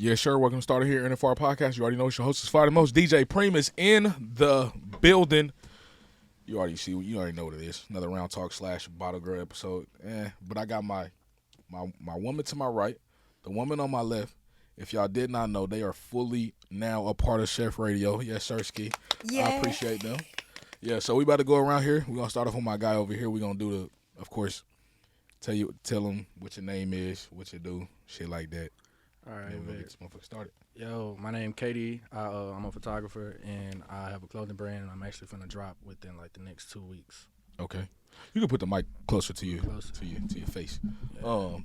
Yeah, sure. Welcome to Starter Here NFR Podcast. You already know it's your host is Fire the Most. DJ Preem is in the building. You already know what it is. Another Round Talk / Bottle Girl episode. But I got my woman to my right, the woman on my left. If y'all did not know, they are fully now a part of Chef Radio. Yes, sir, Ski. Yeah. I appreciate them. Yeah, so we about to go around here. We're going to start off with my guy over here. We're going to do of course, tell him what your name is, what you do, shit like that. All right, we're going to get this motherfucker started. Yo, my name Katie. I'm a photographer, and I have a clothing brand, and I'm actually finna drop within like the next 2 weeks. Okay. You can put the mic closer to you, to your face. Yeah.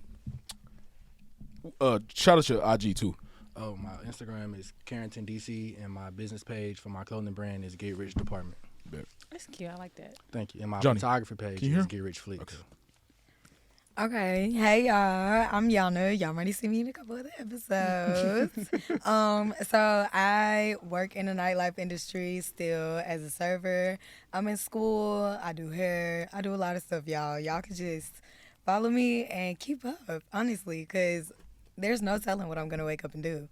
Shout out your IG too. Oh, my Instagram is Carrington DC, and my business page for my clothing brand is Get Rich Department. That's cute. I like that. Thank you. And my Johnny, photography page is Get Rich Flicks. Okay. Hey, y'all. I'm Yana. Y'all already see me in a couple of the episodes. So I work in the nightlife industry still as a server. I'm in school. I do hair. I do a lot of stuff, y'all. Y'all can just follow me and keep up, honestly, because there's no telling what I'm going to wake up and do.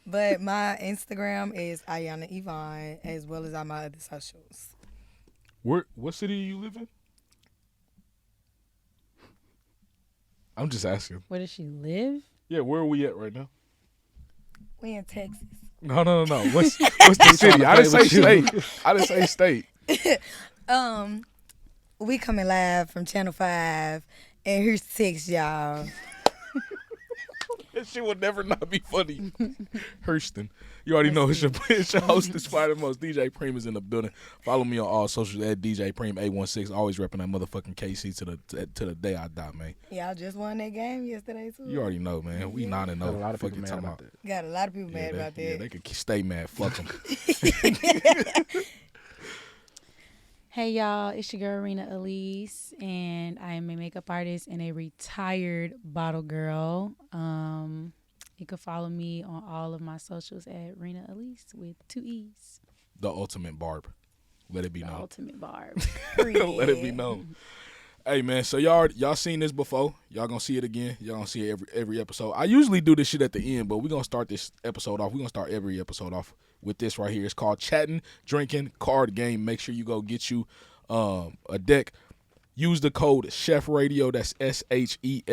But my Instagram is Ayana Yvonne, as well as all my other socials. What city do you live in? I'm just asking. Where does she live? Yeah, where are we at right now? We in Texas. No. What's the city? I didn't say state. I didn't say state. We coming live from Channel 5, and here's 6, y'all. That shit will never not be funny. Hurston. You already know it's your host, the Fire the Most. DJ Preem is in the building. Follow me on all socials at DJ Preem 816. Always repping that motherfucking KC to the day I die, man. Y'all just won that game yesterday too. You already know, man. We 9-0. Got a lot of people mad about that. Got a lot of people mad about that. Yeah, they could stay mad. Fuck them. Hey, y'all. It's your girl, Rena Elise, and I am a makeup artist and a retired bottle girl. You can follow me on all of my socials at Rena Elise with 2 E's. The ultimate barb. Let it be known. The ultimate barb. Let it be known. Hey, man, so y'all seen this before. Y'all gonna see it again. Y'all gonna see it every episode. I usually do this shit at the end, but we're gonna start this episode off. We're gonna start every episode off with this right here. It's called Chatting, Drinking, Card Game. Make sure you go get you a deck. Use the code Chef Radio. That's SHEFRADIO,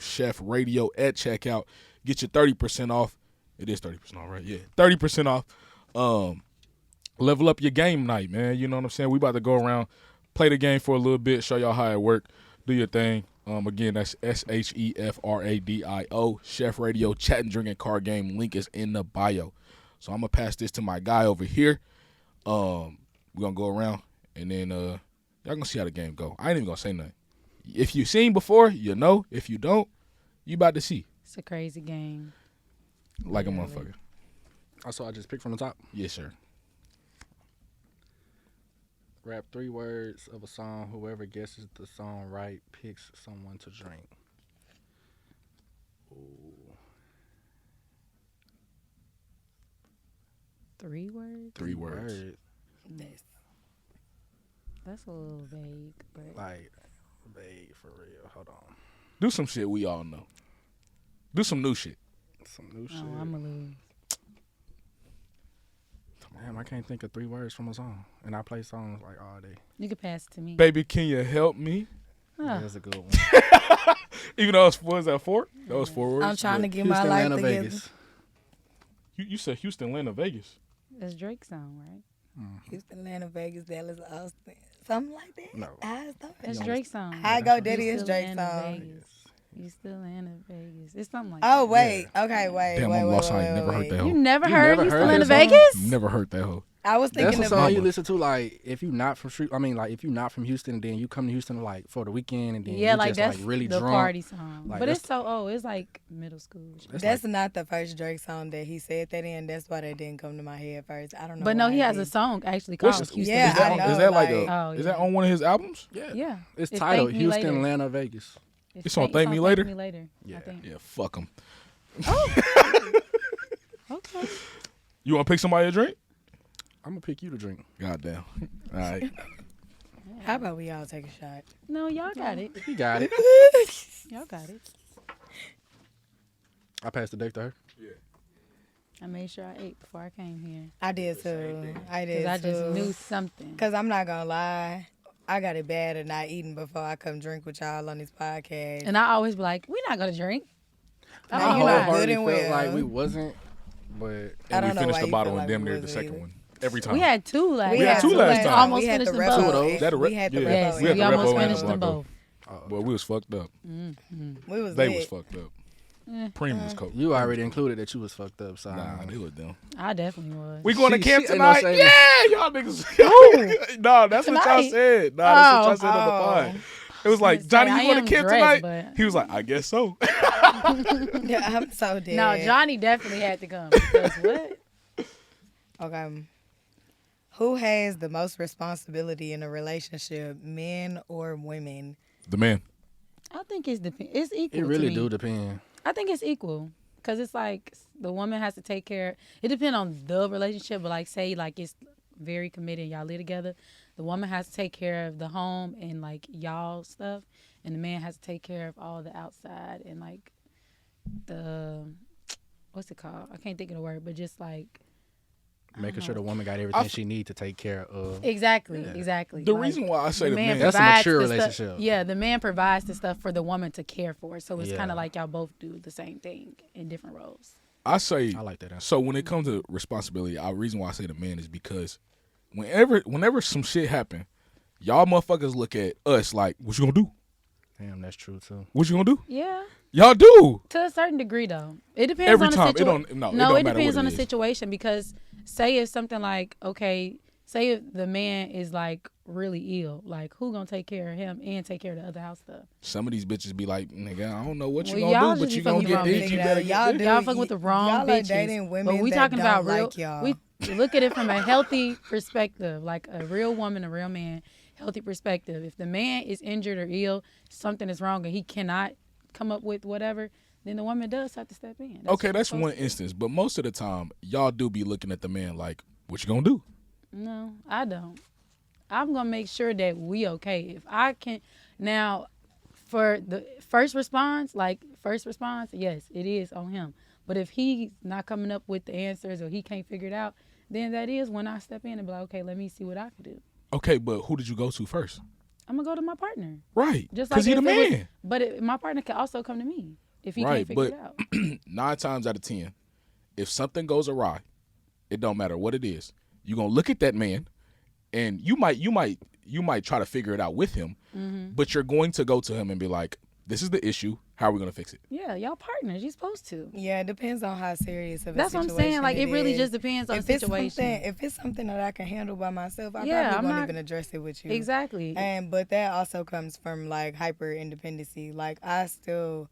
Chef Radio at checkout. Get your 30% off. It is 30% off, right? Yeah, 30% off. Level up your game night, man. You know what I'm saying? We about to go around, play the game for a little bit, show y'all how it work. Do your thing. Again, that's SHEFRADIO, Chef Radio, Chatting, Drinking, Card Game. Link is in the bio. So I'm going to pass this to my guy over here. We're going to go around, and then y'all going to see how the game go. I ain't even going to say nothing. If you seen before, you know. If you don't, you about to see. It's a crazy game. Like a motherfucker. Also, I just picked from the top. Yes, sir. Rap 3 words of a song. Whoever guesses the song right picks someone to drink. Ooh. 3 words? 3 words. That's a little vague, but like vague for real. Hold on. Do some shit we all know. Do some new shit. Some new shit. Oh, I'm a lose. Damn, I can't think of 3 words from a song, and I play songs like all day. You can pass it to me. Baby, can you help me? Yeah, that's a good one. Even though was that 4? That was 4 words. I'm trying to get Houston, my life Atlanta, together. Vegas. You said Houston, Atlanta, Vegas. That's Drake's song, right? Houston, Atlanta, Vegas, Dallas, Austin. Something like that. No. That's Drake's song. I go, Daddy You is still Drake's in song. Vegas. You still in Vegas. It's something like Oh, that. wait. Okay, wait. Damn, I'm lost. I ain't never heard that You hoe. never You heard never You heard still in that song? Vegas? Never heard that hoe. I was That's thinking a of song you listen to, like, if you not from if you not from Houston, and then you come to Houston, like, for the weekend, and then Yeah, you like just, that's like, really the drunk. party song. Like, But that's it's so old. It's like middle school. That's not the first Drake song that he said that in. That's why that didn't come to my head first. I don't know. But no, why he it has a did. song actually called What's- Houston. Yeah, is that, I know, is that like like- Oh, is yeah. that on one of his albums? Yeah. It's It's titled Thank Me Houston, Later. Atlanta, Vegas. It's on Thank Me Later? Thank Me Later. Yeah. I think. Yeah, fuck him. Okay. You want to pick somebody a drink? I'm gonna pick you to drink. Goddamn. All right. How about we all take a shot? No, y'all got it. You got it. Y'all got it. I passed the deck to her. I made sure I ate before I came here. I did too. I did Because I just too. knew something. Because I'm not going to lie. I got it bad at not eating before I come drink with y'all on this podcast. And I always be like, we're not going to drink. No, I you're don't not know. good and felt like well. we wasn't, but I And don't we know finished why the you bottle feel and like damn we near the wasn't second either. one. Every time. We had two last We had two last time. Almost We had finished the them Rebel. both. Two of those. That a We had the yeah. Rebel. Yes, We had we the almost Rebel and finished the them Blanco. both. Well, we was fucked up. We was They lit. was fucked up. Preem was coke. you already included that you was fucked up. So Nah, they was dumb. I definitely was. We going to She- camp she ain't no tonight? shame. Yeah, y'all niggas. No, that's what y'all Tonight? said. Nah, that's what y'all said on the Oh. pod. It was like, Say, Johnny, I you going am to camp dressed, tonight? but- He was like, I guess so. Yeah, I'm so dead. No, Johnny definitely had to come. Because what? Okay. Who has the most responsibility in a relationship, men or women? The man. I think it's it's equal. it really to me. do depend. I think it's equal because it's like the woman has to take care. It depends on the relationship, but like say like it's very committed and y'all live together. The woman has to take care of the home and like y'all stuff, and the man has to take care of all the outside and like the what's it called? I can't think of the word, but just like Making sure the know. woman got everything she need to take care of. exactly. The reason why I say the man, That's a provides mature the stuff- relationship. Yeah, the man provides the stuff for the woman to care for. So it's Yeah. kind of like y'all both do the same thing in different roles. I say, I like that answer. so when it comes to responsibility, the reason why I say the man is because whenever some shit happen, y'all motherfuckers look at us like, what you gonna do? Damn, that's true too. What you gonna do? Yeah. Y'all do. To a certain degree, though, it depends Every on the time. It situation. don't- no, it no, don't it matter depends what on it the is. situation because say if something like okay, say if the man is like really ill, like who gonna take care of him and take care of the other house stuff? Some of these bitches be like, nigga, I don't know what you Well, y'all gonna do, but just you be gonna fucking get wrong this. You bitches. better Y'all get do. this. Y'all fuck with the wrong y'all bitches. are dating women but we that talking don't about like real. y'all. We look at it from a healthy perspective, like a real woman, a real man, healthy perspective. If the man is injured or ill, something is wrong, and he cannot come up with whatever, then the woman does have to step in. Okay, what that's supposed one to do. instance, but most of the time, y'all do be looking at the man like, what you gonna do? No, I don't. I'm gonna make sure that we okay. If I can now, for the first response, yes, it is on him. But if he's not coming up with the answers or he can't figure it out, then that is when I step in and be like, okay, let me see what I can do. Okay, but who did you go to first? I'm gonna go to my partner. Right, Just because like he the if it was- man. But my partner can also come to me if he Right, can't figure but it out. 9 times out of 10, if something goes awry, it don't matter what it is. You gonna look at that man, and you might try to figure it out with him, Mm-hmm. but you're going to go to him and be like, "This is the issue. How are we gonna fix it?" Yeah, y'all partners. You're supposed to. Yeah, it depends on how serious of a That's what I'm situation saying. Like it really is. just depends on If the it's situation. something that I can handle by myself, I Yeah, probably I'm won't not- even address it with you. Exactly. But that also comes from like hyper independency. Like I still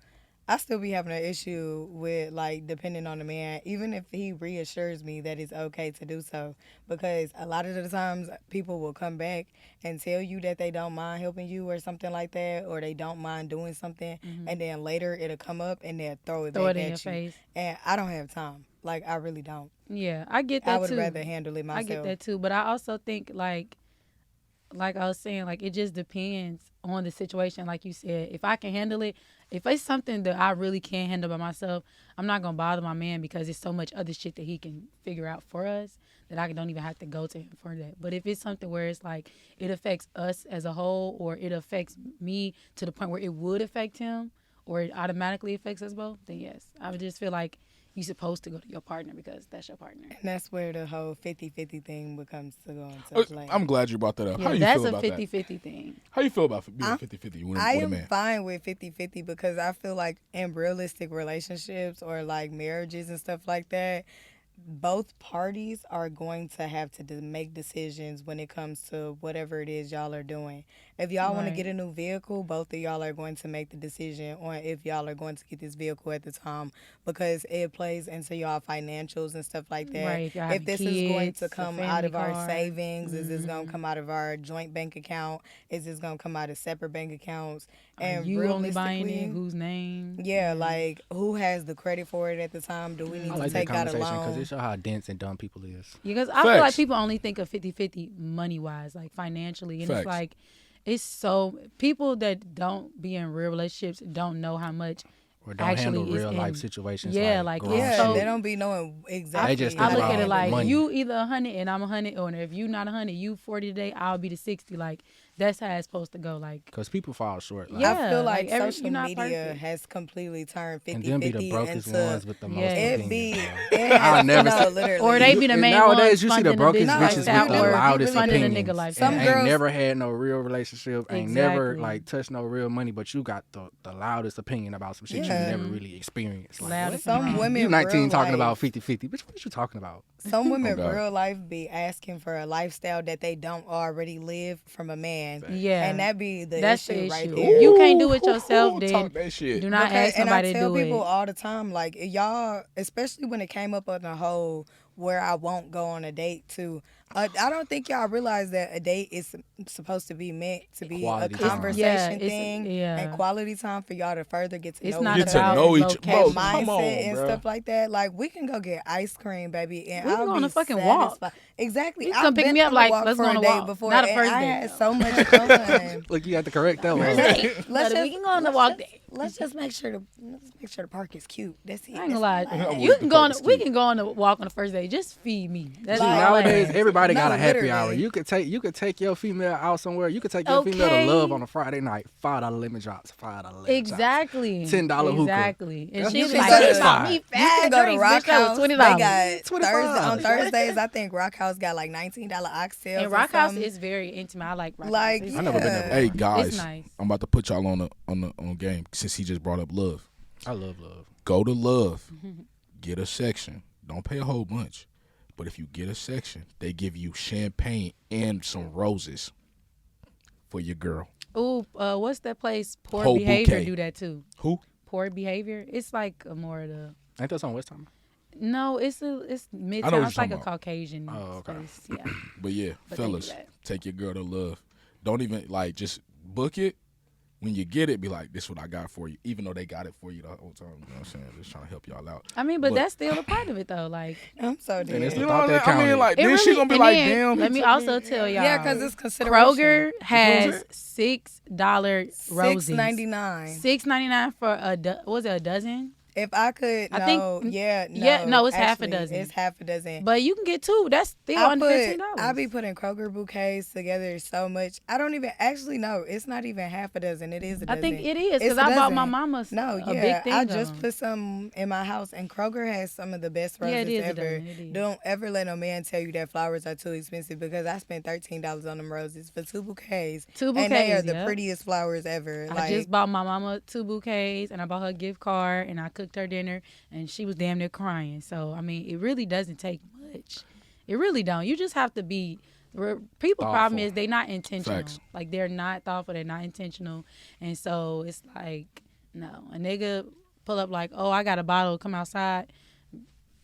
be having an issue with like depending on the man, even if he reassures me that it's okay to do so. Because a lot of the times people will come back and tell you that they don't mind helping you or something like that, or they don't mind doing something, and then later it'll come up and they'll throw it Throw back it in at your you. face. And I don't have time. Like I really don't. Yeah, I get that I would too. rather handle it I myself. get that too, but I also think like I was saying, like it just depends on the situation. Like you said, if I can handle it, if it's something that I really can't handle by myself, I'm not gonna bother my man because there's so much other shit that he can figure out for us that I don't even have to go to him for that. But if it's something where it's like it affects us as a whole, or it affects me to the point where it would affect him, or it automatically affects us both, then yes, I would just feel like you're supposed to go to your partner because that's your partner. And that's where the whole 50-50 thing becomes to go into play. I'm glad you brought that up. Yeah, How you that's feel a about 50-50 thing. How you feel about being 50-50 with I a am man? fine with 50-50 because I feel like in realistic relationships or like marriages and stuff like that, both parties are going to have to make decisions when it comes to whatever it is y'all are doing. If y'all want to Right. get a new vehicle, both of y'all are going to make the decision on if y'all are going to get this vehicle at the time because it plays into y'all financials and stuff like that. Right, if y'all If have this is going kids, to a come out family of our car. savings, is this going to come out of our joint bank account? Is this going to come out of separate bank accounts? Are you only buying it? Whose name? Yeah, like who has the credit for it at the time? Do we need I to like that take out a conversation because loan? it shows how dense and dumb people is. Because I feel like Facts. people only think of 50-50 money-wise, like financially. And Facts. it's like, it's so, people that don't be in real relationships don't know how much Or don't actually handle is real life in- situations. yeah, like like, grown it's Yeah, so- they shit. don't be knowing exactly. just I think look at about it like money. you either 100 and I'm 100, or if you not 100, you 40 today, I'll be the 60. Like that's how it's supposed to go. Like Because people fall short. Like, Yeah. I feel like like, social you're not media perfect. has completely turned 50-50 and them be the brokest into ones with the most Yeah. it opinions. be. bro. It has, never no, see- literally. or they be the And main nowadays, ones you see the funding brokest this No, bitches with lifestyle the or loudest funding a opinions. nigga lifestyle. Some and girls- ain't never had no real relationship, ain't never Exactly. like touched no real money, but you got the loudest opinion about some shit Yeah. you never really experienced. Like, Loudest what? and Some wrong. women You 19 real talking life- about 50-50. Bitch, what are you talking about? Some women God. real life be asking for a lifestyle that they don't already live from a man. Yeah. And that be the That's issue the right issue. there. If you can't do it yourself, then talk that shit. do not Because- ask and somebody I to tell do people it. all the time, like y'all, especially when it came up on the whole where I won't go on a date too. I don't think y'all realize that a date is supposed to be meant to be Quality a time. conversation Yeah, it's- thing yeah. and quality time for y'all to further get to It's know not each Get to about other. know each location. bro. And Come mindset on, and bro. stuff like that. Like we can go get ice cream, baby, and We can I'll go be on a fucking walk. satisfied. Exactly. You can come I've pick been me up, on a like, walk let's for go on a a date walk. before, Not a and first I date, had though. so much fun. Look, you got to correct that one. But we can go on the walk day. Let's just make sure the park is cute. That's it. I ain't gonna lie. That's all I ask. You can go on. Park is We cute. can go on the walk on the first day. Just feed me. That's See, all I nowadays ask. everybody got No, a happy literally. hour. You could take your female out somewhere. You could take your female Okay. to Love on a Friday night. $5 lemon drops. $5 lemon Exactly. $10 hookah. Exactly. And That's she what was she like, said. "It's about me You fat can go to drinks, Rock bitch, that was House. $20." They got $25. on Thursdays. I think Rock House got like $19 oxtails. And Rock or House something. is very intimate. I like Rock Like, House. I never been there yeah. before. Hey guys, It's nice. I'm about to put y'all on game since he just brought up Love. I love Love. Go to Love, get a section. Don't pay a whole bunch, but if you get a section, they give you champagne and some roses for your girl. Ooh, what's that place? Poor Whole Behavior bouquet. do that too. Who? Poor Behavior. It's like a more of the. Ain't that on West Time? No, it's I know midtown. what It's you're like a talking about. Caucasian Oh, okay. space. Yeah. But yeah, But they do fellas, that. take your girl to Love. Don't even like just book it. When you get it, be like, "This is what I got for you," even though they got it for you the whole time. You know what I'm saying? Just trying to help y'all out. I mean, but But- that's still a part of it though. Like I'm so And it's dead. the You know thought what that I mean? counted. Like it then really. she gonna be and like, then, "Damn." Let me also tell y'all. Yeah, because it's consideration. Kroger has $6 roses. $6.99. $6.99 for was it a dozen? If I could, I think- no, no, it's half a actually, dozen. It's half a dozen. But you can get two. That's still under $15. I be putting Kroger bouquets together so much. I don't even actually know. It's not even half a dozen. It is a I dozen. think it is It's because a I bought dozen. my mama No, a yeah, big thing. I just of 'em. put some in my house, and Kroger has some of the best roses Yeah, it is a ever. dozen, it is. Don't ever let no man tell you that flowers are too expensive because I spent $13 on them roses for two bouquets. Two and they are bouquets, the yep. prettiest flowers ever. I just bought my mama 2 bouquets and I bought her a gift card and I cooked her dinner and she was damn near crying. So I mean, it really doesn't take much. It really don't. You just have to be. People problem Thoughtful. is they not intentional. Facts. Like they're not thoughtful. They're not intentional. And so it's like no, a nigga pull up like, oh, I got a bottle. Come outside.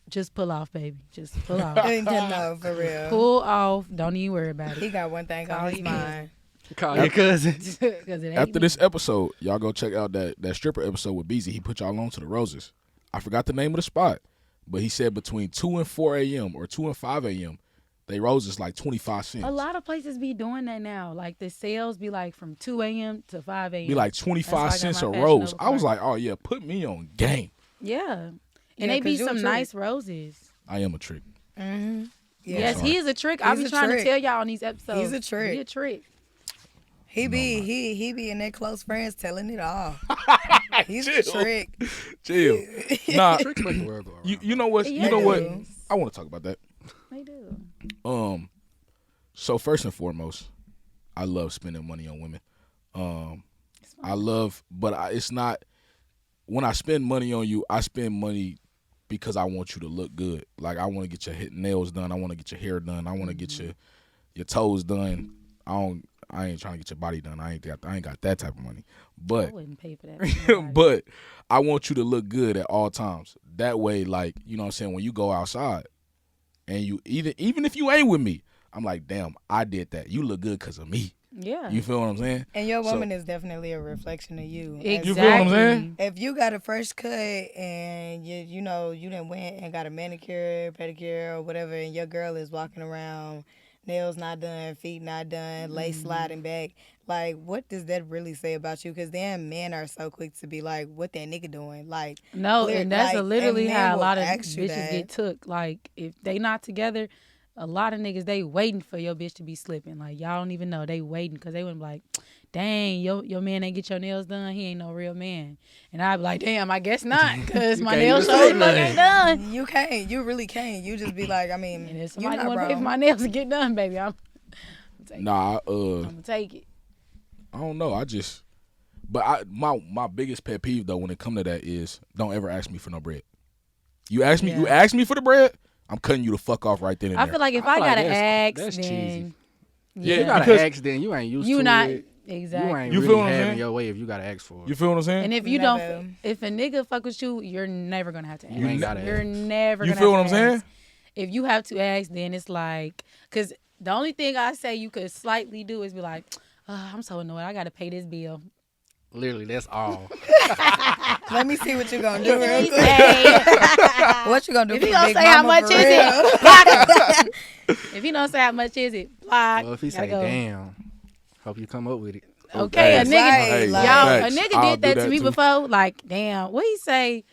Just pull off, baby. Just pull off. no, for real. Pull off. Don't even worry about He it. got one thing Call on his your mind. Call your cousin. 'Cause it ain't After me. this episode, y'all go check out that stripper episode with Beezy. He put y'all on to the roses. I forgot the name of the spot, but he said between 2 and 4 a.m. or 2 and 5 a.m., they roses like 25 cents. A lot of places be doing that now. Like the sales be like from 2 a.m. to 5 a.m. Be like That's why 25 I got cents my a Fashion rose. Nova I was card. like, oh yeah, put me on game. Yeah. And Yeah, they be 'cause you a some trick. nice roses. I am a trick. Mm-hmm. Yeah. Yes, sorry. he is a trick. I He's be a trying trick. to tell y'all on these episodes. He's a trick. He a trick. He be in their close friends telling it all. He's Chill. a trick. Chill. Nah, Tricks make the world go around. you know what? Yeah, You know they what? do. I want to talk about that. They do. So first and foremost, I love spending money on women. It's fine. I love, but it's not. When I spend money on you, I spend money because I want you to look good. Like I want to get your nails done. I want to get your hair done. I want to get your toes done. I ain't trying to get your body done. I ain't got that type of money. I But wouldn't pay for that. for nobody. but I want you to look good at all times. That way, like, you know what I'm saying, when you go outside and you even if you ain't with me, I'm like, damn, I did that. You look good because of me. yeah. You feel what I'm saying? And your So- woman is definitely a reflection of you. Exactly. You feel what I'm saying? If you got a fresh cut and you done went and got a manicure, pedicure, or whatever, and your girl is walking around, nails not done, feet not done, lace sliding back, Like, what does that really say about you? Because then men are so quick to be like, what that nigga doing? Like, No, clear- and that's like, literally and men how a will lot of ask you bitches that. get took. Like, if they not together, a lot of niggas, they waiting for your bitch to be slipping. Like, y'all don't even know. They waiting because they wouldn't be like, dang, your man ain't get your nails done. He ain't no real man. And I'd be like, damn, I guess not because You my can't nails even so say fucking nothing. ain't done. You can't. You really can't. You just be like, I mean, And if you're somebody not want to pay for wrong. my nails to get done, baby, I'm Nah, going to take it. I don't know. My biggest pet peeve though when it come to that is don't ever ask me for no bread. You ask me for the bread, I'm cutting you the fuck off right then and I there. feel like if I I feel like gotta ask, that's then cheesy. Yeah, You gotta because- ask, then you ain't used you to not it. exactly. You ain't You really feel what I'm having saying? your way if you gotta ask for it. You feel what I'm saying? And if you Never. don't, if a nigga fuck with you, you're never gonna have to ask. You ain't gotta You're ask. never. You gonna feel have what to I'm saying? ask. If you have to ask, then it's like, cause the only thing I say you could slightly do is be like, I'm so annoyed. I gotta pay this bill. Literally, that's all. Let me see what you're gonna do real He quick. say- What you gonna do If for he gonna Big say how Mama much for is real? it, block him. If he don't say how much is it, block. Well, if he Gotta say, go. "Damn," hope you come up with it. Okay, a Hey, nigga, Right, like- y'all, facts. a nigga I'll did that do to me too. before. Like, damn, what he say?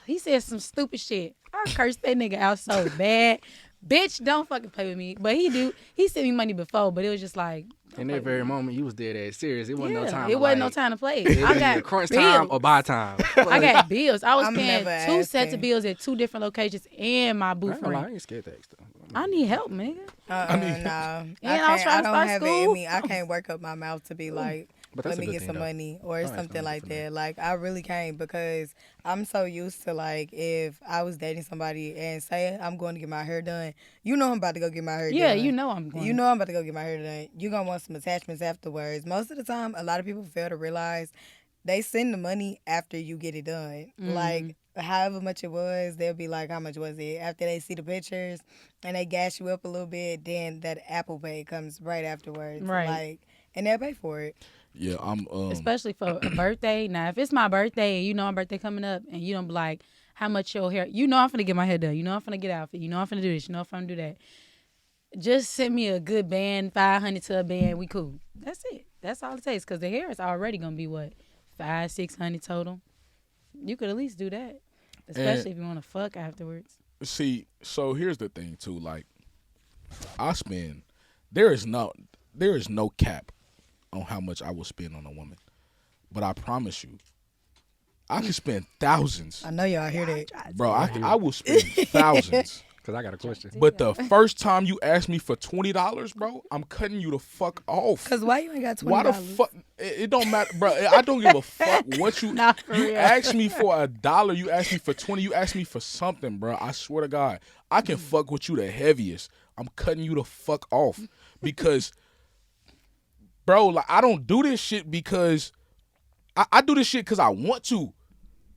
He said some stupid shit. I cursed that nigga out so bad. Bitch, don't fucking play with me. But he do. He sent me money before, but it was just like. don't In play that with very me. moment, you was dead ass serious. It wasn't no Yeah, time. it to, wasn't no like, time to play. it I was got crunch bills. time or buy time. I got bills. I was I'm paying never two sets asking. of bills at two different locations and my I boo ain't gonna lie, I friend. ain't scared to ask though. I need help, nigga. No. And I was I trying to don't start have it school. in me. I can't work up my mouth to be like, But let that's a me good get thing, some though. money or Don't ask something no nigga like for that. Like, I really can't because I'm so used to, like, if I was dating somebody and say I'm going to get my hair done, you know I'm about to go get my hair done. Yeah, you know I'm going. You know I'm about to go get my hair done. You're going to want some attachments afterwards. Most of the time, a lot of people fail to realize they send the money after you get it done. Like, however much it was, they'll be like, how much was it? After they see the pictures and they gas you up a little bit, then that Apple Pay comes right afterwards. Right. Like, and they'll pay for it. Yeah, I'm Especially for a birthday. Now, if it's my birthday and you know my birthday coming up and you don't be like, how much your hair, you know I'm finna get my hair done. You know I'm finna get outfit. You know I'm finna do this. You know I'm finna do that. Just send me a good band, 500 to a band. We cool. That's it. That's all it takes because the hair is already going to be what? 500-600 total. You could at least do that. Especially if you want to fuck afterwards. see, so here's the thing too, like there is no cap on how much I will spend on a woman. But I promise you, I can spend thousands. I know y'all hear that. Bro, I will spend thousands. Cause I got a question. But the first time you ask me for $20, bro, I'm cutting you the fuck off. Because why you ain't got $20? Why the fuck? It don't matter, bro. I don't give a fuck what you. Nah, for You real. ask me for $1. You ask me for 20. You ask me for something, bro. I swear to God, I can fuck with you the heaviest. I'm cutting you the fuck off because, bro, like I don't do this shit because I do this shit because I want to,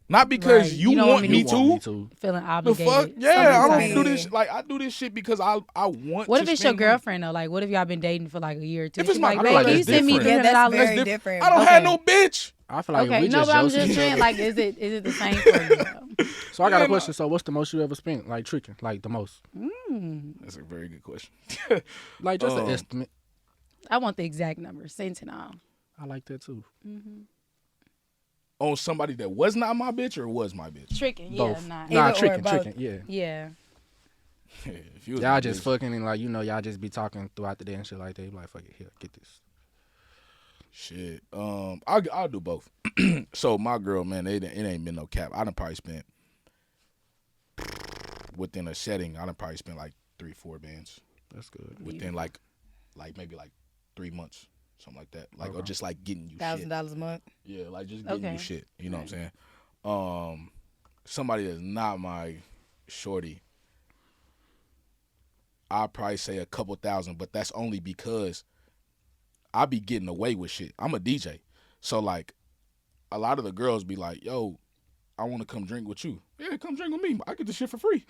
not because Right. you, You don't want want me You to. want me to. Feeling The obligated. fuck? Yeah, I Something don't do entitled. this. Like I do this shit because I want. What to if it's your spend money. girlfriend though? Like, what if y'all been dating for like a year or two? If it's She's my like, girl, babe, can you that's send me different. Yeah, $300? that's very That's different. I don't have Okay. no bitch. I feel like Okay, we no, just but I'm jealous of just each saying, other. like, is it the same for you? Though? So I got Yeah, a question. So what's the most you ever spent, like tricking, like the most, That's a very good question. like just an estimate? I want the exact number, sent and all. I like that too. On somebody that was not my bitch or was my bitch. Tricking, yeah, Both. not. Nah, Either or tricking, both. tricking. Yeah. Yeah. If you was Y'all my just bitch. fucking and like y'all just be talking throughout the day and shit like that. You be like, fuck it, here, get this. Shit. I'll do both. So my girl, man, it ain't been no cap. I done probably spent within a setting. I done probably spent like 3-4 bands That's good. within like maybe like 3 months, something like that. Like or Okay. just like getting you $1,000 shit. a month. Yeah, like just getting Okay. you shit. You know what I'm saying? Somebody that's not my shorty, I'll probably say a couple thousand, but that's only because I be getting away with shit. I'm a DJ. So like a lot of the girls be like, yo, I want to come drink with you. Yeah, come drink with me. I get the shit for free.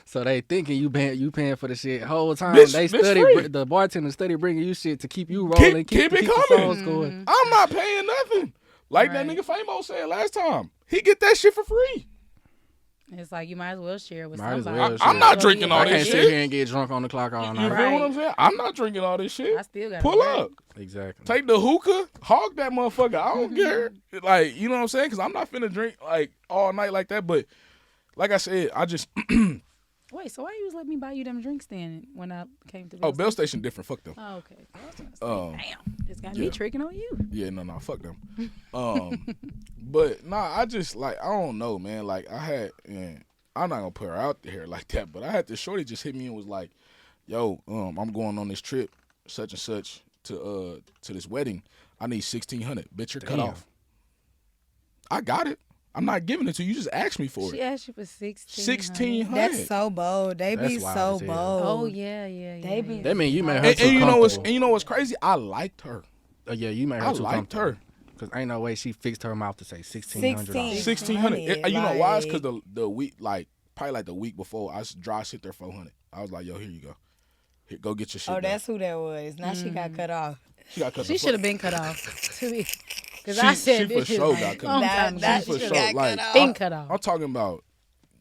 So they thinking you paying for the shit whole time. Bitch, They bitch study free. The bartender study bringing you shit to keep you rolling, Keep it the coming. songs going. I'm not paying nothing. Like that Right. nigga Famo said last time. He get that shit for free. It's like you might as well share with Might as somebody. well I'm share. not drinking all I this can't shit. sit here and get drunk on the clock all You night. feel what I'm saying? I'm not drinking all this shit. I still got Pull up. Exactly. Take the hookah, hog that motherfucker. I don't care. Like, you know what I'm saying? Because I'm not finna drink like all night like that. But like I said, I just Wait, so why you was letting me buy you them drinks then when I came to? Bell Station different. Fuck them. Oh, okay. I was gonna say, damn, just got me yeah. tricking on you. Yeah, no, fuck them. But nah, I just like I don't know, man. Like I had, and I'm not gonna put her out there like that, but I had this shorty just hit me and was like, "Yo, I'm going on this trip, such and such to this wedding. I need 1,600. Bitch, you're cut Damn. off. I got it. I'm not giving it to you. You just asked me for She it. asked you for 16. 1,600. That's so bold. They be That's wild so as hell. bold. Oh yeah. They be- That mean you made her And too you know comfortable. what's crazy? I liked her. Yeah, you made her I too liked comfortable. her. Cause ain't no way she fixed her mouth to say $1,600. 1,600. And you know why? It's like- because the week, like probably like the week before, I dry sit there 400. I was like, yo, here you go. Here, go get your shit. Oh, done. that's who that was. Now she got cut off. She got cut. She the should have fuck. been cut off. Because She- I said she for this is sure like got cut long off. time That ago. She for shit sure, got like, cut off. Been cut off. I'm talking about,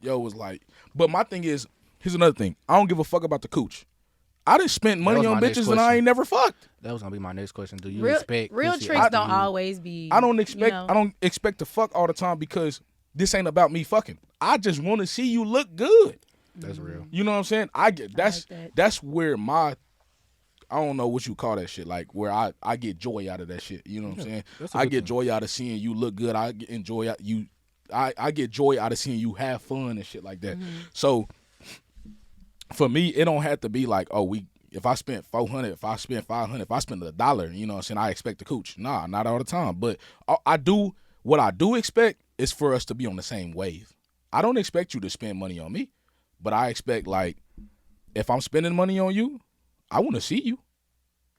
yo, was like, but my thing is, here's another thing. I don't give a fuck about the cooch. I done spent money was on my next bitches and I question. ain't never fucked. That was gonna be my next question. Do you Real, expect real pussy tricks after don't you? always be. I don't expect. You know, I don't expect to fuck all the time because this ain't about me fucking. I just want to see you look good. That's real. You know what I'm saying? I get that's like that. that's where my I don't know what you call that shit. Like where I get joy out of that shit. You know what I'm saying? that's a I good get thing. joy out of seeing you look good. I get enjoy out you. I get joy out of seeing you have fun and shit like that. So for me, it don't have to be like, oh, if I spent 400, if I spent 500, if I spend $1, you know what I'm saying? I expect the cooch. Nah, not all the time. But I do what I do expect is for us to be on the same wave. I don't expect you to spend money on me, but I expect like if I'm spending money on you, I want to see you.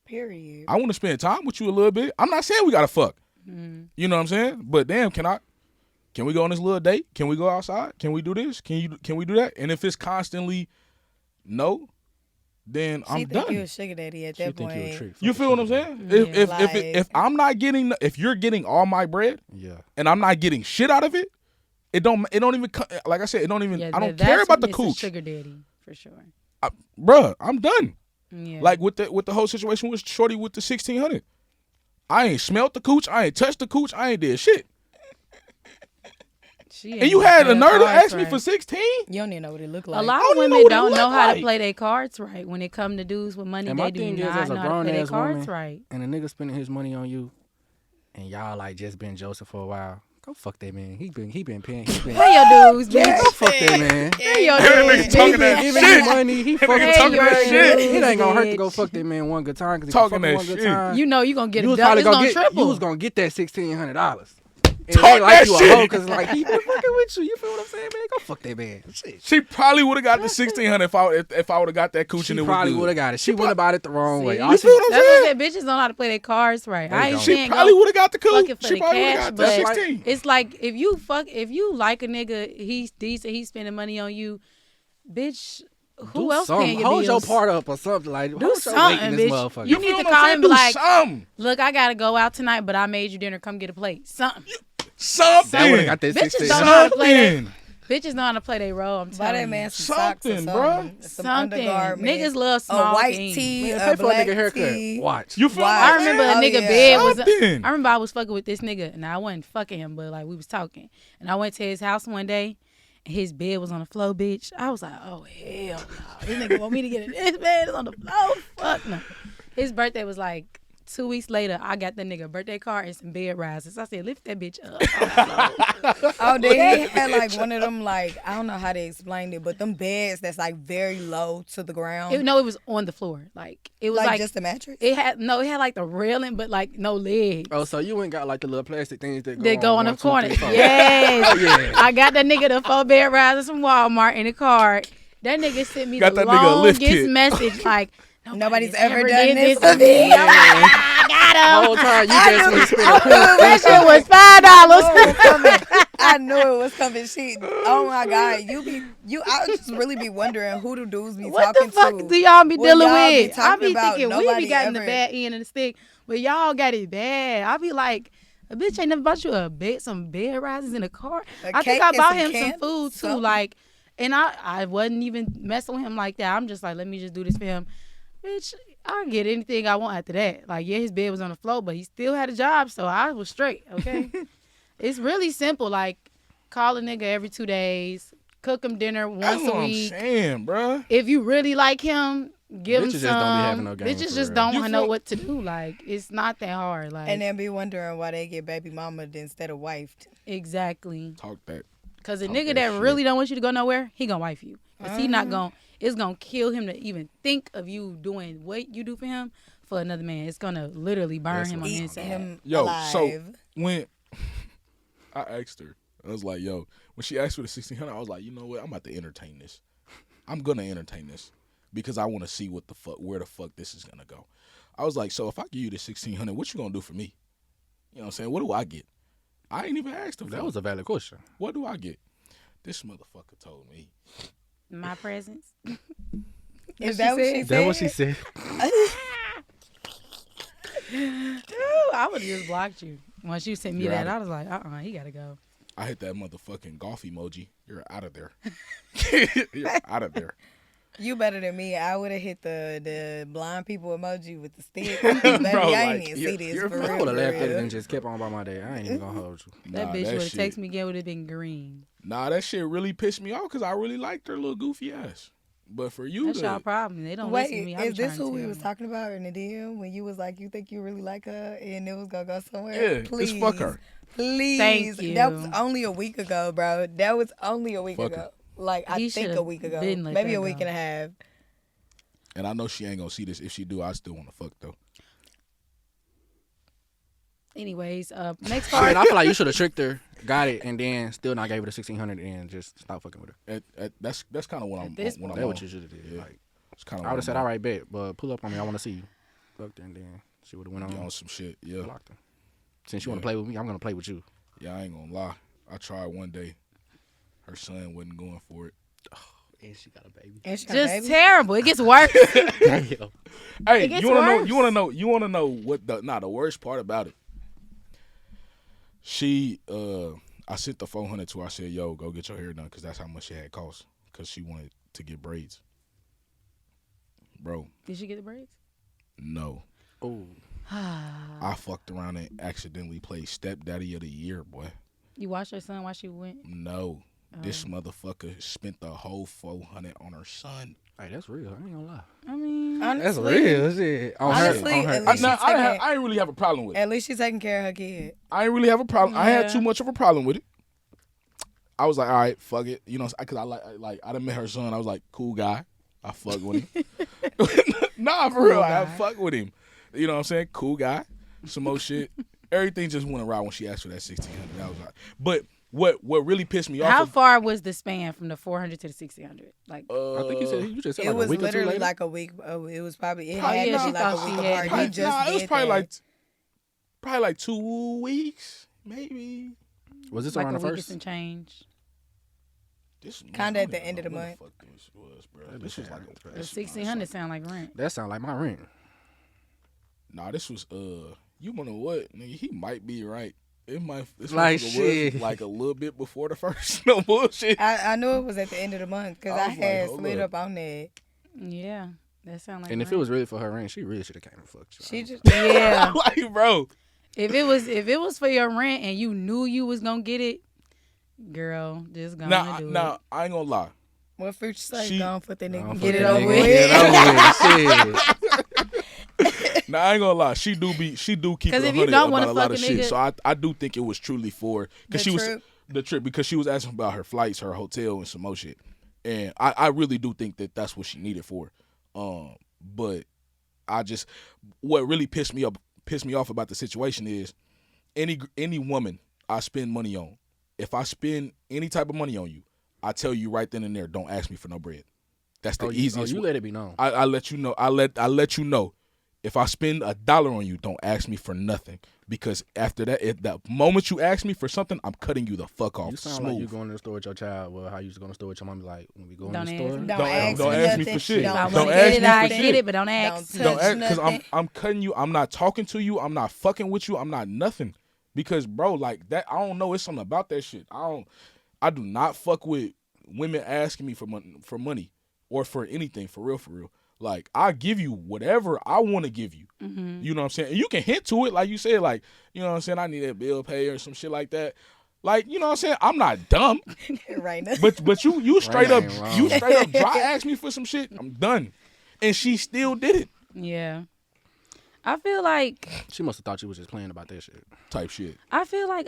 Period. I want to spend time with you a little bit. I'm not saying we gotta fuck. You know what I'm saying? But damn, can we go on this little date? Can we go outside? Can we do this? Can we do that? And if it's constantly no, then She I'm think you a done. sugar daddy at She that think you a point. trick. You feel what I'm saying? Yeah. If I'm not getting, if you're getting all my bread Yeah. and I'm not getting shit out of it, it don't even like I said, it don't even. Yeah, I don't that's care about the when it's a cooch, Sugar daddy for sure. bruh. I'm done. Yeah. Like with the whole situation with Shorty with the 1,600. I ain't smelt the cooch. I ain't touched the cooch. I ain't did shit. She And ain't you gonna had play the her nerve to cards ask me right. for 16? You don't even know what it look A like. lot I of don't even know women what it don't look know how like. to play their cards right. When it come to dudes with money, And they my do thing is, not as a know how to grown play their ass cards woman, right. and a nigga spending his money on you, and y'all like just been Joseph for a while. Go fuck that man. He been paying. He been. Hey your dudes, bitch. Go fuck that man. Hey your That nigga dudes, talking bitch. that Giving shit. you money. He fucking nigga talking talking that that shit. shit. It ain't gonna hurt to go Bitch. fuck that man one good time because Talking fuck him that one good shit. time. You know you gonna get You a was double. probably It's gonna gonna get. triple. You was gonna get that $1,600. And Talk they like that you a shit. hoe because like he been fucking with you. You feel what I'm saying, man? Go fuck that man. Shit. She probably would have got the 1,600 if I would have got that cooch She and it was probably good. would have got it. She went about it the wrong way. See? All You she- feel what I'm That's what I saying? said. Bitches don't know how to play their cards right. They I ain't don't. She saying probably go would have got the cooch. fucking for She the probably would cash, have got the but 16. it's like if you like a nigga, he's decent, he's spending money on you, bitch. Who do else something. paying your Hold bills? your part up or something like. Do hold your weight in something, this bitch. motherfucker. You need feel to what I'm call saying? him and be Do like, something. look, I gotta go out tonight, but I made you dinner. Come get a plate. Something. Something. That would have got that Bitches 16. don't know how to play that. Something. Bitches know how to play their role. I'm Buy telling that you. man some socks or Something, something. bruh. Some Something. undergarments. Niggas love A small white things. tee, Man, a pay for a black nigga haircut. tee. Watch. You feel Why? what I I'm remember saying? a nigga yeah. bed was. Something. I remember I was fucking with this nigga, and I wasn't fucking him, but like we was talking, and I went to his house one day, and his bed was on the floor, bitch. I was like, oh hell no, this nigga want me to get in this bed is on the floor. Fuck no. His birthday was like 2 weeks later. I got that nigga birthday card and some bed risers. I said, lift that bitch up. Oh, they had like one of them, like, I don't know how they explained it, but them beds that's like very low to the ground. It was on the floor. Like it was like, like just a mattress? it had like the railing, but like no legs. Oh, so you ain't got like the little plastic things that go, They go on the 1, 2, corner. 3, 4. Yes. Oh, yeah. I got that nigga the 4 bed risers from Walmart in the card. That nigga sent me Got the that nigga a lift longest kit. message like Nobody's has ever done did this to for me. me. I'm like, I got The him. whole time you just was spending That shit was $5. I knew it was coming. She, oh my God, I would just really be wondering who the dudes be What talking the fuck to. do y'all be When dealing y'all be with? I talking be about thinking we nobody be getting the ever- bad end of the stick, but y'all got it bad. I be like, A bitch ain't never bought you a bed, some bed risers in a car. A I think cake I and bought some him some candles, food too. something. Like, and I wasn't even messing with him like that. I'm just like, let me just do this for him. Bitch, I get anything I want after that. Like, yeah, his bed was on the floor, but he still had a job, so I was straight, okay? It's really simple. Like, call a nigga every 2 days, cook him dinner once That's a what I'm week. saying, bruh. If you really like him, give him Bitches some. just don't be having no game Bitches for just real. don't You know feel- what to do. Like, it's not that hard. Like, And then be wondering why they get baby mama instead of wifed. exactly. Talk that. Because a Talk nigga that that shit. really don't want you to go nowhere, he gonna wife you. Because he not gonna, it's gonna kill him to even think of you doing what you do for him for another man. It's gonna literally burn That's him on the Eat inside. him Yo, alive. so when I asked her, I was like, yo, when she asked for the 1600, I was like, you know what? I'm about to entertain this. I'm gonna entertain this because I want to see where the fuck this is gonna go. I was like, so if I give you the 1600, what you gonna do for me? You know what I'm saying? What do I get? I ain't even asked her. That was a valid question. What do I get? This motherfucker told me. My presence. Is that what she Is that what she said? said? Ooh, I would have just blocked you. Once you sent me You're that, out I was like, he gotta go. I hit that motherfucking golf emoji. You're out of there. You're out of there. You better than me. I would have hit the blind people emoji with the stick. Bro, Baby, I like, ain't even see you're- this you're for fine. real. I would have for laughed at it real. and just kept on by my day. I ain't even gonna hold you. That Nah, bitch would have shit- texted me again, would have been green. Nah, that shit really pissed me off because I really liked her little goofy ass. But for you That's to, y'all problem. They don't listen to Wait, me. I is be this trying who to we tell was them. talking about in the DM when you was like, you think you really like her and it was gonna go somewhere? yeah, Please. just fuck her. Please. Thank you. That was only a week ago, bro. That was only a week Fuck ago. her. Like, I He think a should've week ago. been let Maybe that a week go. and a half. And I know she ain't gonna see this. If she do, I still want to fuck though. Anyways, next I part. mean, I feel like you should have tricked her, got it, and then still not gave her the 1600 and just stop fucking with her. That's kind of what I'm. this What I'm That's on. what you should have did. Yeah. Like, It's kind I would have said, all right, bet, but pull up on me. I want to see you. Fucked her, and then she would have went You on. on some shit? Yeah, Blocked her. Since you want Yeah. to play with me, I'm gonna play with you. yeah. I ain't gonna lie. I tried one day. Her son wasn't going for it. And she got a baby. And she got a Just baby. terrible. It gets worse. Damn. Hey, It gets you wanna know? worse. You wanna know what the worst part about it? She, I sent the 400 to her. I said, "Yo, go get your hair done," because that's how much it had cost. Because she wanted to get braids. Bro, Did she get the braids? no. Oh, I fucked around and accidentally played stepdaddy of the year, boy. You watched her son while she went? No. This motherfucker spent the whole 400 on her son. hey, that's real. I ain't gonna lie. I mean, That's Honestly, real shit. On Honestly, her, on her. at I, least now, she's taking- I ain't really have a problem with it. At least she's taking care of her kid. I ain't really have a problem. I had Yeah. too much of a problem with it. I was like, all right, fuck it. You know, because I done met her son. I was like, cool guy. I fuck with him. Nah, for real. I guy. fuck with him. You know what I'm saying? Cool guy. Some more shit. Everything just went around when she asked for that 1600. That was like, but what really pissed me off? how far was the span from the 400 to the 1600? Like, I think you just said It like was a week or two literally later. like a week. It was probably, it Probably, had yeah, to she be like thought a she week had apart. it. You just nah, it was did probably that. like 2 weeks, maybe. Was this like around a the week and first? some change. This Kinda I at don't the even end of know the when month. fuck this was, bro. That This bitch was like had- The this- 1600 sound like rent. That sound like my rent. Nah, this was you wanna what? Nigga, he might be right. It might this Like motherfucker shit. was like a little bit before the first. No bullshit. I knew it was at the end of the month because I I was like, had hold slid up. up on that. Yeah, that sound like And if it rent. was really for her rent, she really should have came and fucked you. She just Yeah. Like, bro. If it was for your rent and you knew you was gonna get it, girl, just gonna Now, do now I ain't gonna lie. what Future say? She- Gone for the nigga. Gone Get for it the over nigga, with. Get it over with. Shit. Now I ain't gonna lie. She do keep 'Cause it if you 100 don't about wanna a lot of fuck a shit. nigga- So I do think it was truly for because The she trip? was the trip because she was asking about her flights, her hotel, and some more shit. And I really do think that that's what she needed for. But I just what really pissed me off about the situation is any woman I spend money on. If I spend any type of money on you, I tell you right then and there, don't ask me for no bread. That's the easiest. You way. let it be known. I let you know. I let you know. If I spend $1 on you, don't ask me for nothing. Because after that, if the moment you ask me for something, I'm cutting you the fuck off. You sound smooth. like you going to the store with your child. Well, how you used to go to the store with your mom? Like when we go in Don't the ask store. me. Don't Don't ask ask me nothing. for shit. If I Don't want to ask get it, me I for get shit. it, but don't ask. Don't me. Don't touch ask because nothing. I'm cutting you. I'm not talking to you. I'm not fucking with you. I'm not nothing. Because bro, like that, I don't know. It's something about that shit. I do not fuck with women asking me for money or for anything, for real, for real. Like, I give you whatever I want to give you. You know what I'm saying? And you can hint to it, like you said, like, you know what I'm saying, I need that bill pay or some shit like that. Like, you know what I'm saying? I'm not dumb. Right now. But you straight Right up ain't wrong. you straight up dry asked me for some shit. I'm done. And she still did it. Yeah. I feel like She must have thought you was just playing about that shit. Type shit. I feel like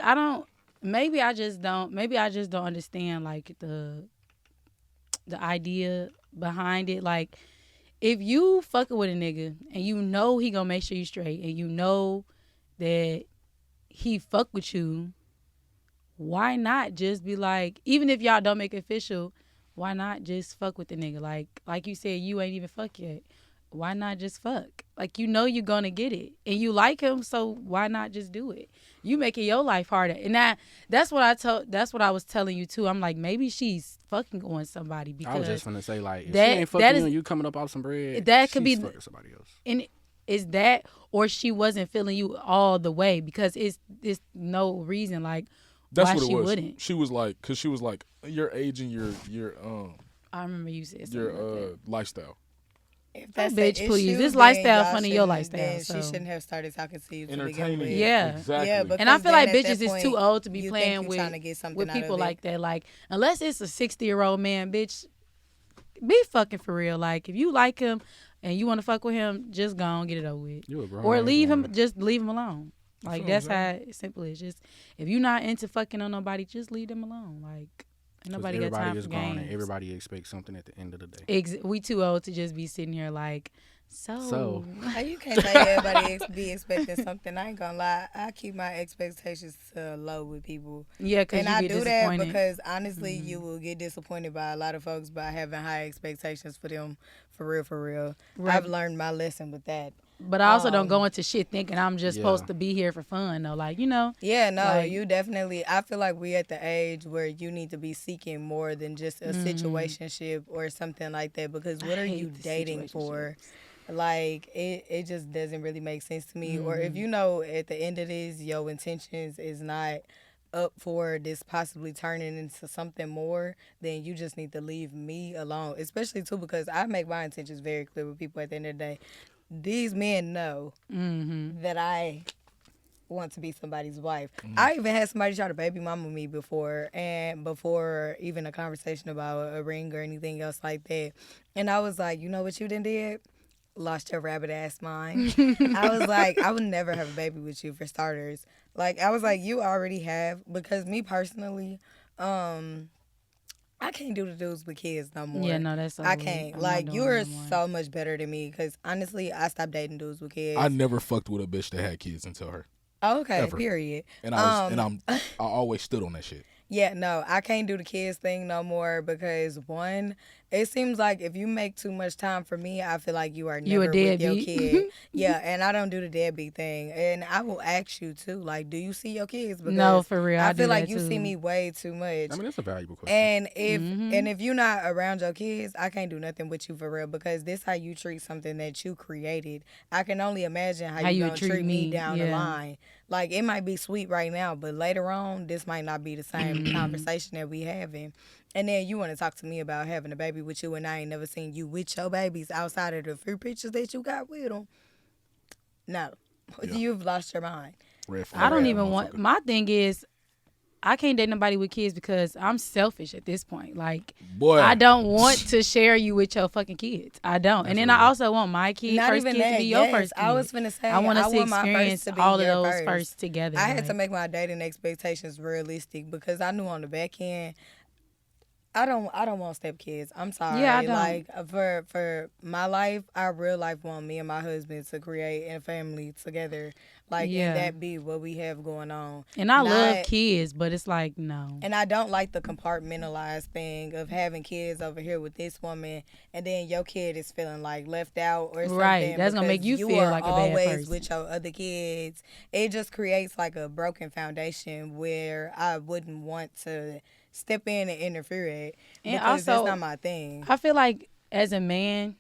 maybe I just don't understand like the idea behind it. Like, if you fucking with a nigga and you know he gonna make sure you straight and you know that he fuck with you, why not just be like, even if y'all don't make it official, why not just fuck with the nigga? Like you said, you ain't even fuck yet. Why not just fuck? Like, you know you're gonna get it and you like him, so why not just do it? You making your life harder. And that's what I was telling you too. I'm like, maybe she's fucking on somebody because I was just gonna say, like, if that- she ain't that fucking is- you and you coming up off some bread, that could she's be- fucking somebody else. and is that, or she wasn't feeling you all the way, because it's no reason like That's why what it she was. wouldn't. She was like, cause she was like, your age and your I remember you said something like that. lifestyle. If Oh, the bitch, please. issue, This then lifestyle y'all funny, your shouldn't- lifestyle, then so. she shouldn't have started talking to you to begin Entertaining. with. Yeah. Exactly. Yeah, but And I because feel like then at bitches that is too point, old to be you playing think you trying to get something with out of people it. like that. Like, unless it's a 60-year-old man, bitch, be fucking for real. Like, if you like him and you want to fuck with him, just go on, get it over with. You a grown Or ass leave him, woman. just leave him alone. Like, feel that's what I'm how simple it is. Just, if you're not into fucking on nobody, just leave them alone. Like, ain't 'Cause nobody got everybody time is for grown games. and everybody expects something at the end of the day. We too old to just be sitting here like, so. You can't make everybody be expecting something. I ain't gonna lie. I keep my expectations low with people. Yeah, because And you I get do that disappointed. because honestly, you will get disappointed by a lot of folks by having high expectations for them. For real, for real. Right. I've learned my lesson with that. But I also don't go into shit thinking I'm just Yeah. supposed to be here for fun, though. Like, you know. Yeah, no, Like- you definitely. I feel like we at the age where you need to be seeking more than just a situationship or something like that. Because what are hate you the dating for? situationships. Like it just doesn't really make sense to me. Or if you know at the end of this, your intentions is not up for this possibly turning into something more, then you just need to leave me alone. Especially too because I make my intentions very clear with people at the end of the day. These men know that I want to be somebody's wife. I even had somebody try to baby mama me before, and before even a conversation about a ring or anything else like that. And I was like, you know what you done did? Lost your rabbit ass mind. I was like, I would never have a baby with you for starters. Like, I was like, you already have, because me personally, I can't do the dudes with kids no more. Yeah, no, that's I over with. can't. I'm not Like, doing you it are no more. so much better than me, because honestly, I stopped dating dudes with kids. I never fucked with a bitch that had kids until her. Oh, okay, ever. period. And I always stood on that shit. Yeah, no, I can't do the kids thing no more because one, it seems like if you make too much time for me, I feel like you are You a never with your deadbeat. kid. Yeah, and I don't do the deadbeat thing. And I will ask you too, like, do you see your kids? Because No, for real, I do feel like that you see too. me way too much. I mean, it's a valuable question. And if you're not around your kids, I can't do nothing with you for real because this how you treat something that you created. I can only imagine how you would gonna treat treat me me, down the yeah. line. Like it might be sweet right now, but later on, this might not be the same conversation that we having. And then you want to talk to me about having a baby with you, and I ain't never seen you with your babies outside of the few pictures that you got with them. No, Yeah. you've lost your mind. Red flag, I don't motherfucker. even want. My thing is, I can't date nobody with kids because I'm selfish at this point. Like, Boy. I don't want to share you with your fucking kids. I don't. And then I also want my kid, Not first even kid to that. be your Yes, first kid. I was finna say, I want us to want my first experience to be all of your those first together. I had like- to make my dating expectations realistic because I knew on the back end, I don't want stepkids. I'm sorry. Yeah, I don't. Like for my life, I real life want me and my husband to create a family together. Like Yeah. and that be what we have going on. And I love Not- kids, but it's like, no. And I don't like the compartmentalized thing of having kids over here with this woman, and then your kid is feeling like left out or something. Right, that's gonna make because you feel are like a bad always person. with your other kids. It just creates like a broken foundation where I wouldn't want to step in and interfere at And because also- that's not my thing. I feel like as a man,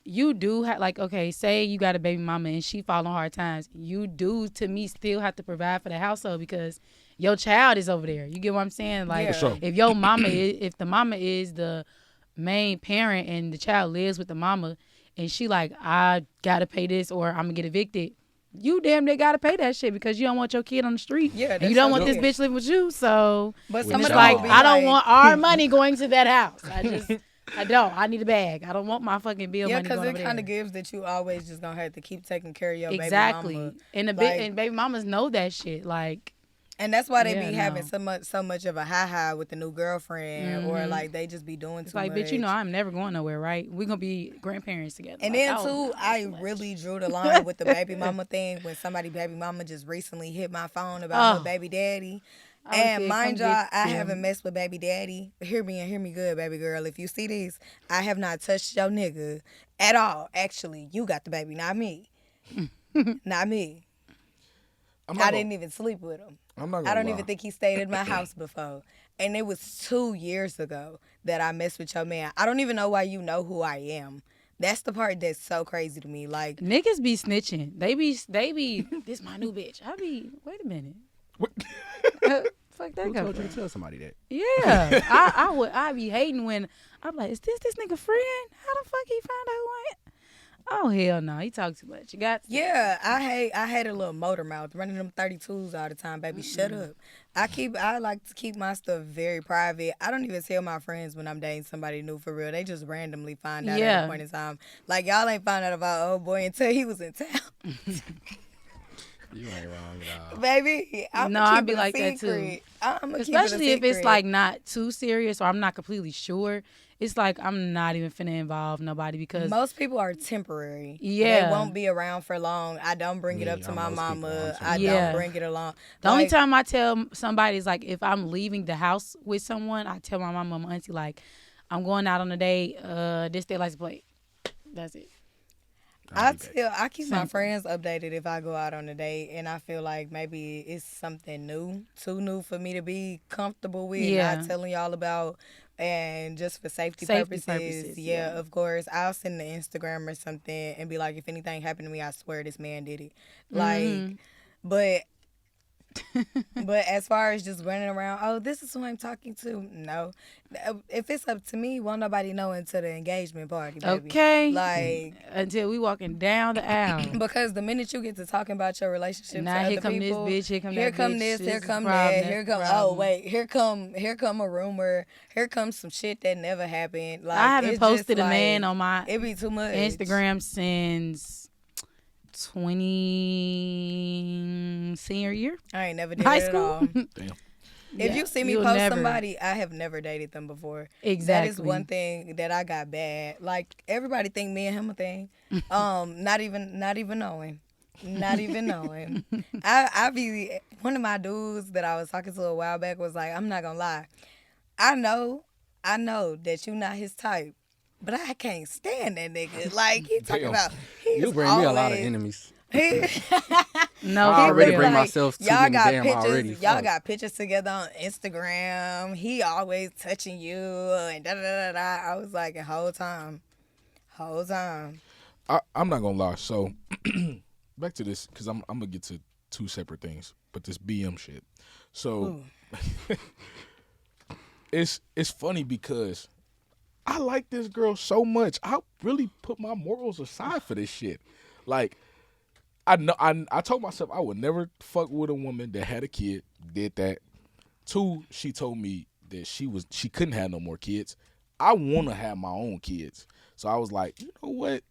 you do have, like, okay, say you got a baby mama and she fall on hard times. You do, to me, still have to provide for the household because your child is over there. You get what I'm saying? Like, Yeah. For sure. if your mama is, if the mama is the main parent and the child lives with the mama and she like, I gotta pay this or I'm gonna get evicted, you damn near gotta pay that shit because you don't want your kid on the street. Yeah, and you that's don't so want this good. bitch living with you. So But With some of it's them like, will be I don't like- want our money going to that house. I don't. I need a bag. I don't want my fucking bill Yeah, money because going it over kind of there. gives that you always just gonna have to keep taking care of your Exactly. baby mama. And the Like- and baby mamas know that shit. Like, And that's why they Yeah, be having no. so much of a high with the new girlfriend, or Mhm. like they just be doing it's too like, much. bitch, you know, I'm never going nowhere, right? We're gonna be grandparents together. And Like, then oh, too, no, I too much. really drew the line with the baby mama thing when somebody baby mama just recently hit my phone about her Oh. baby daddy. I And said, mind come y'all, get I them. haven't messed with baby daddy. Hear me and hear me good, baby girl. If you see this, I have not touched your nigga at all. Actually, you got the baby, not me. Not me. I'm I not didn't gonna, even sleep with him. I'm not gonna I don't lie. even think he stayed in my house before. And it was 2 years ago that I messed with your man. I don't even know why you know who I am. That's the part that's so crazy to me. Like, Niggas be snitching. They be. This my new bitch. I be. Wait a minute. Fuck that Who guy. told you to tell somebody that? Yeah, I be hating when I'm like, is this nigga friend? How the fuck he find out who I am? Oh hell no, he talk too much. You got to. yeah, I had a little motor mouth running them 32s all the time, baby. Shut up. I like to keep my stuff very private. I don't even tell my friends when I'm dating somebody new for real. They just randomly find out at Yeah. a point in time. Like y'all ain't found out about old boy until he was in town. You ain't wrong at all. Baby, I'm No, I be like that, too. Especially if it's like not too serious or I'm not completely sure. It's like I'm not even finna involve nobody because most people are temporary. Yeah. They won't be around for long. I don't bring it Yeah, up to my most people mama. are I Yeah. don't bring it along. the only Like, time I tell somebody is like if I'm leaving the house with someone, I tell my mama and my auntie like I'm going out on a date. This day license plate. That's it. I keep my Simple. friends updated if I go out on a date, and I feel like maybe it's something new, too new for me to be comfortable with. Yeah. Not telling y'all about, and just for safety Safety purposes. purposes, Yeah, yeah. of course. I'll send the Instagram or something and be like, if anything happened to me, I swear this man did it. Like, Mhm. but. But as far as just running around, oh, this is who I'm talking to. No, if it's up to me, won't nobody know until the engagement party, baby. Okay. Like, Until we walking down the aisle. because the minute you get to talking about your relationship Now to here other come people, this bitch, here come here that come bitch, this, this here is the come problem, that, that's here the come problem. wait, here come a rumor, here comes some shit that never happened. Like, I haven't it's just posted a man like, on my it be too much. Instagram since 20 senior year. I ain't never did High it at all. school. Damn. If you see me You'll post never- somebody, I have never dated them before. Exactly. That is one thing that I got bad. Like, everybody think me and him a thing. Not even knowing. Not even knowing. I be one of my dudes that I was talking to a while back was like, I'm not gonna lie. I know that you not his type, but I can't stand that nigga. Like, he talking Damn. about he's You bring me a lot of always- enemies. He, No, I for already real. bring myself too y'all many got damn pictures. already. Y'all Fuck. got pictures together on Instagram. He always touching you and da da da da. I was like, the whole time. I'm not gonna lie. So back to this because I'm gonna get to two separate things, but this BM shit. So it's funny because I like this girl so much. I really put my morals aside for this shit. Like, I know I told myself I would never fuck with a woman that had a kid, did that. Two, she told me that she couldn't have no more kids. I want to have my own kids. So I was like, you know what?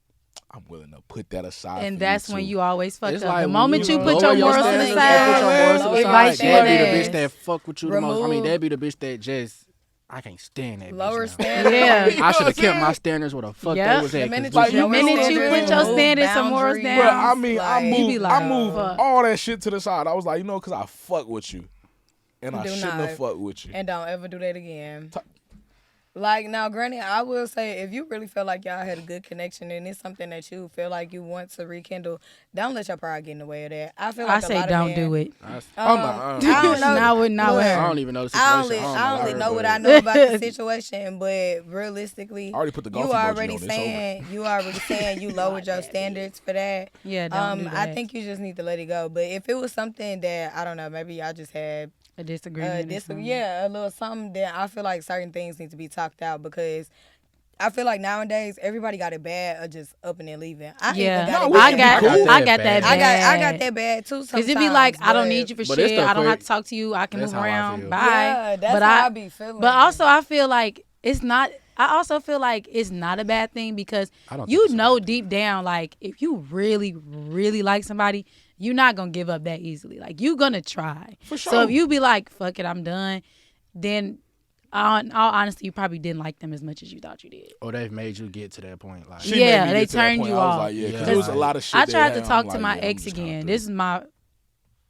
I'm willing to put that aside. And for that's you when too. you always fuck It's up. like The when moment you put lower your morals to the standards, side, put your morals to the it side, bites you in that'd be the the ass. bitch that fuck with you the most. I mean, Remove- that'd be the bitch that just I can't stand that Lower bitch now. standards. Yeah. I should have kept my standards where the fuck Yep. they was The at. minute 'cause Like, bitch, you The minute you know, put your remove standards and morals boundaries. down, But I mean, Like, you be like, I moved fuck. all that shit to the side. I was like, you know, because I fuck with you, and I Do shouldn't not. have fucked with you. And don't ever do that again. Like, now, granted, I will say, if you really feel like y'all had a good connection and it's something that you feel like you want to rekindle, don't let your pride get in the way of that. I feel I like a say lot don't of men, do it. I don't know. Not with Look, her. I don't even know the I situation. only know what I but- know about the situation, but realistically, I already put the golf you emoji already on. It's saying you lowered your standards for that. Yeah, don't do that. I think you just need to let it go. But if it was something that I don't know, maybe y'all just had a disagreement. Or something. a little something, then I feel like certain things need to be talked out because I feel like nowadays everybody got it bad or just up and then leaving. I Yeah, even got No, it I we bad. can be cool. got that I bad. I got that bad too. Cause it be like, I don't need you for But it's shit. the I don't have quick- to talk to you. I can That's move how I around. feel. Bye. Yeah, that's but how I be feeling. But also, I feel like it's not. I also feel like it's not a bad thing because I don't think you it's a know bad deep down, like if you really, really like somebody, you're not gonna give up that easily. Like you gonna try. For sure. So if you be like, "Fuck it, I'm done," then, in all honesty, you probably didn't like them as much as you thought you did. Or they've made you get to that point. Like, She Yeah, made me they get to that turned point. you I was off. like, yeah, because Yeah. there was a lot of shit. I tried to that talk I'm to like, my yeah, I'm ex just kinda again. through. This is my.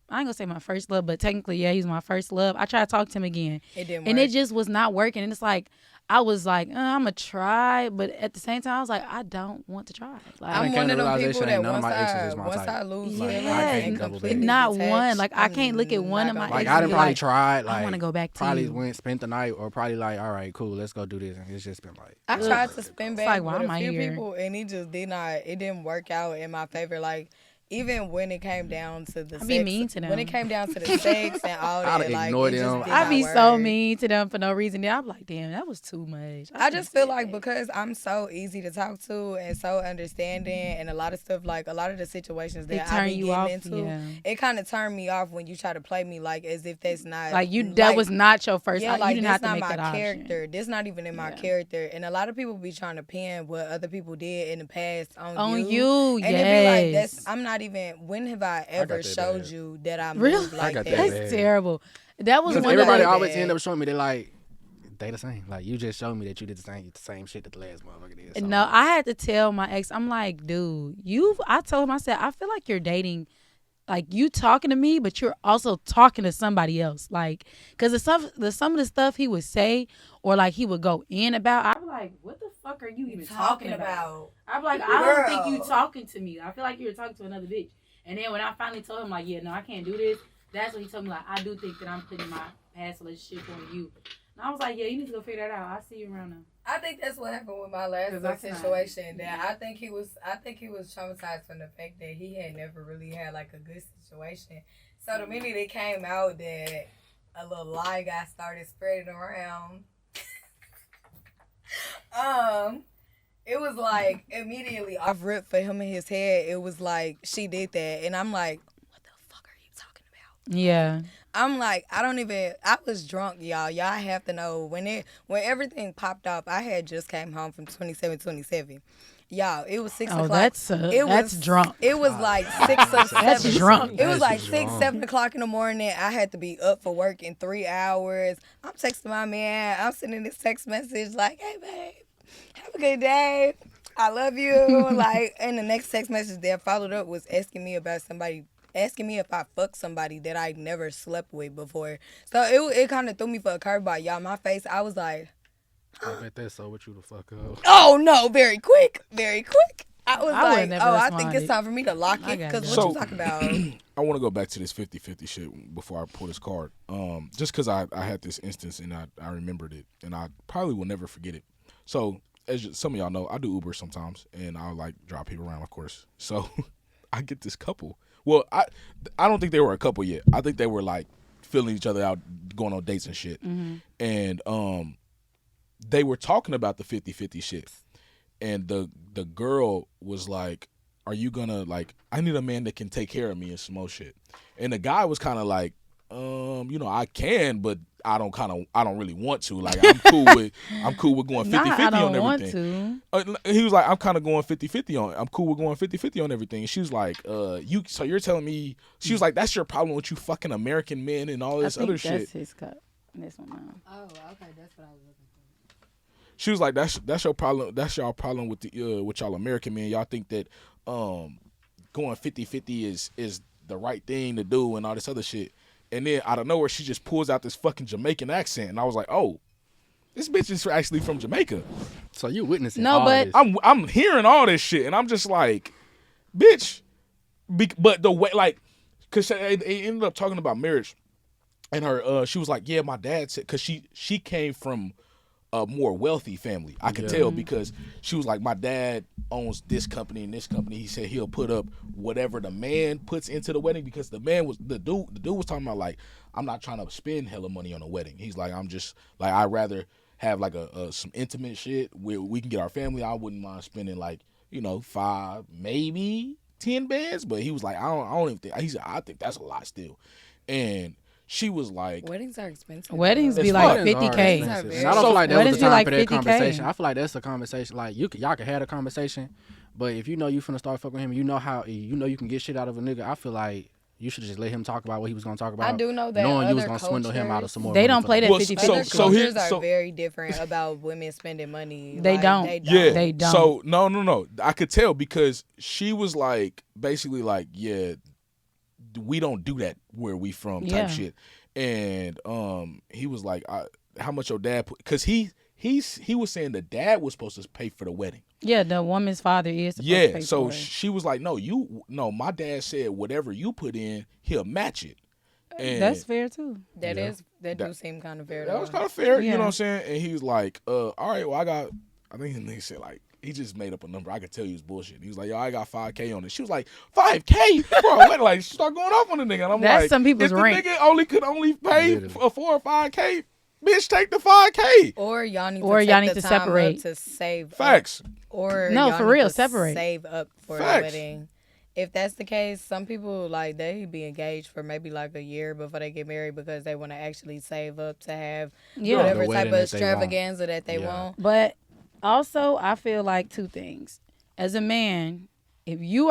I ain't gonna say my first love, but technically, yeah, he's my first love. I tried to talk to him again, it didn't and work. it just was not working. And it's like I was like, I'm gonna try, but at the same time, I was like, I don't want to try. Like, I I'm done one came of to them realization people that ain't none of my exes is my once type. I lose yeah, feelings I can't and double completely date. not detached, one. Like I I'm can't look at one not of my gonna Like exes I and done be probably like, tried. I Like wanna go back to probably you. went spent the night, or probably like, all right, cool, let's go do this. And it's just been like, I tried to spin It's back like, why with am a I few here? people, and it just did not. It didn't work out in my favor. Like even when it came down to the I sex, be mean to when it them. came down to the sex and all I'd that, like ignore it just them. did I not be so work. mean to them for no reason. Then I'm like, damn, that was too much. I just feel like because I'm so easy to talk to and so understanding and a lot of stuff, like a lot of the situations They that I turn be you getting off, into, yeah. it kind of turned me off when you try to play me like as if that's not like that was not your first. yeah, You like didn't this have to not make my that character. option. This not even in my Yeah. character. And a lot of people be trying to pin what other people did in the past on you, And it be like yes. that's I'm not even. When have I ever that showed bad. you that I Really? move like got that? that That's bad. terrible. That was because one everybody of the, always bad. end up showing me they like they the same. Like you just showed me that you did the same shit that the last motherfucker did. So, No, I had to tell my ex. I'm like, dude, I told him. I said, I feel like you're dating. Like you talking to me, but you're also talking to somebody else. Like, cause some of the stuff he would say, or like he would go in about. I'm like, what the fuck are you even talking about? I'm like, I don't think you talking to me. I feel like you were talking to another bitch. And then when I finally told him, like, yeah, no, I can't do this. That's when he told me, like, I do think that I'm putting my past relationship on you. And I was like, yeah, you need to go figure that out. I'll see you around now. I think that's what happened with my last 'Cause that's situation. not- That I think he was traumatized from the fact that he had never really had like a good situation. So the minute it came out that a little lie got started spreading around, it was like immediately off rip for him in his head. It was like she did that, and I'm like, what the fuck are you talking about? Yeah. I'm like, I was drunk, y'all. Y'all have to know when everything popped off, I had just came home from 27. Y'all, it was 6 Oh, o'clock. that's drunk. It was like 6 or 7. That's drunk. It was That's like just 6, drunk. 7 o'clock in the morning. I had to be up for work in 3 hours. I'm texting my man. I'm sending this text message like, hey, babe, have a good day. I love you. Like, and the next text message that followed up was asking me if I fucked somebody that I never slept with before. So it kind of threw me for a curveball, y'all. My face, I was like, I bet that so with you the fuck up. oh no, very quick. I was I would've like, never I think it's responded. time for me to lock I it. gotta Because go. what you talking about? I want to go back to this 50-50 shit before I pull this card. Just because I had this instance and I remembered it, and I probably will never forget it. So, some of y'all know, I do Uber sometimes, and I'll like drop people around, of course. So, I get this couple. Well, I don't think they were a couple yet. I think they were like filling each other out, going on dates and shit. Mm-hmm. And they were talking about the 50-50 shit. And the girl was like, are you gonna, like, I need a man that can take care of me and some more shit. And the guy was kind of like, I can, but I don't really want to. Like, I'm cool with going 50-50 I don't on want everything. to. He was like, I'm kind of going 50-50 on. I'm cool with going 50-50 on everything. And she was like, so you're telling me? She was like, that's your problem with you fucking American men and all this I think other shit. that's his cup. This one now. Oh, okay, that's what I was looking for. She was like, that's your problem. That's y'all problem with the with y'all American men. Y'all think that going 50-50 is the right thing to do and all this other shit. And then out of nowhere, she just pulls out this fucking Jamaican accent, and I was like, oh. This bitch is actually from Jamaica. So you witnessing No, all but- this. I'm hearing all this shit, and I'm just like, bitch. But the way, like, cause it ended up talking about marriage, and her, she was like, yeah, my dad said, cause she came from a more wealthy family. I could tell because she was like, my dad owns this company and this company. He said he'll put up whatever the man puts into the wedding, because the man was the dude was talking about, like, I'm not trying to spend hella money on a wedding. He's like, I'm just like, I'd rather have like a some intimate shit where we can get our family. I wouldn't mind spending like, 5, maybe 10 bands, but he was like, I don't even think. He said, I think that's a lot still. And she was like, Weddings are expensive. Weddings It's be like fun. Weddings are 50K. expensive. So- And I don't feel like that was weddings the be time like for that 50K. conversation. I feel like that's a conversation. Like y'all can have a conversation, but if you know you finna start fucking with him, you know you can get shit out of a nigga. I feel like you should just let him talk about what he was gonna talk about. I do know that knowing you was other gonna swindle him out of some more. They money don't for play the- that Well, 50-50. so- Other so cultures here- are so- very different about women spending money. They Like, don't. They don't. yeah, They don't. So no, I could tell because she was like, basically like, yeah, we don't do that where we from type Yeah. shit. And he was like, how much your dad put? Because he was saying the dad was supposed to pay for the wedding. Yeah, the woman's father is supposed to Yeah, pay so for it. she was like, no, my dad said whatever you put in, he'll match it. And That's fair too. That Yeah. that do seem kind of fair. that was though. kind of fair, you Yeah. know what I'm saying? And he was like, all right, well, I think he said, like, he just made up a number. I could tell he was bullshit. He was like, yo, I got 5K on it. She was like, 5K? Bro, like, she started going off on the nigga. And I'm That's like, some people's if the rent. nigga could only pay Literally. a 4 or 5K, bitch, take the 5K. Or y'all need Or to y'all take need the to time separate. up to save. Facts. Or No, y'all for need real, to separate. Save up for Facts. a wedding. If that's the case, some people like they be engaged for maybe like a year before they get married because they want to actually save up to have Yeah. whatever The type wedding of that they want. extravaganza that they Yeah. want. But also, I feel like two things. As a man, if you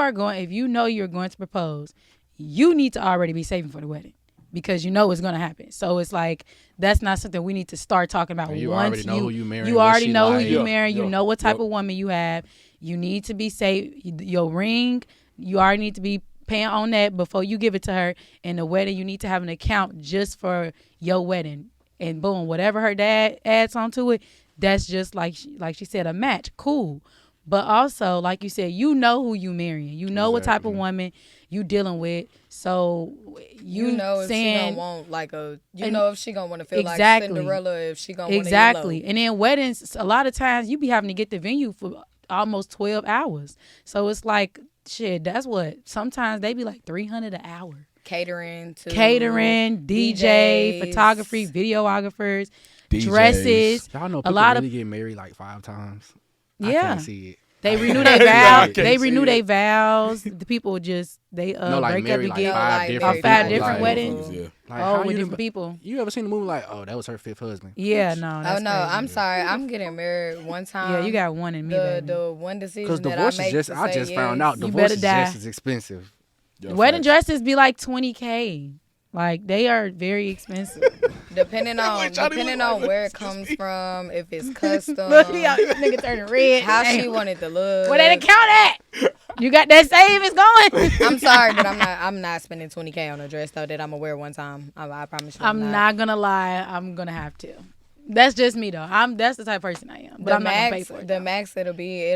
know you're going to propose, you need to already be saving for the wedding because you know it's going to happen. So it's like that's not something we need to start talking about. And you once already know who you marrying, You what already she know like. who you Yeah, marrying. You yeah, know what type yep. of woman you have. You need to be safe. Your ring, you already need to be paying on that before you give it to her. And the wedding, you need to have an account just for your wedding. And boom, whatever her dad adds onto it, that's just like she said, a match. Cool. But also, like you said, you know who you marrying. You know what type of Exactly. woman you dealing with. So You know if she saying gonna want like a. You And- know if she gonna want to feel Exactly. like Cinderella. If she gonna want exactly. And then weddings, a lot of times you be having to get the venue for almost 12 hours. So it's like shit. That's what sometimes they be like $300 an hour. catering to Catering, DJ, DJs. photography, videographers, DJs. dresses. Y'all know A people lot really of get married like 5 times. I yeah. can't see it. They I renew can't- their Yeah, I vows. can't They see renew it. their vows. The people just they No, like break up married and like get 5 like different five people. different like, weddings. Yeah. Like, how with you different done- people. You ever seen the movie like, oh, that was her 5th husband? Yeah, no. Oh That's no, crazy. I'm sorry. I'm getting married one time. Yeah, you got one in me, the baby. the one decision Because that divorce I is make. just, to I say just found yes. out You divorce better is die. just as expensive. Yeah, Wedding facts. dresses be like $20K. Like they are very expensive. Depending on Wait, Johnny, depending look on like where this. it comes from, if it's custom, Look, y'all, this nigga turning red. how she Damn. wanted to look. Where that account at? You got that savings going? I'm sorry, but I'm not spending $20K on a dress though that I'm gonna wear one time. I promise you. I'm not gonna lie. I'm gonna have to. That's just me though. That's the type of person I am. But The I'm not gonna pay max, for it. the though. max it'll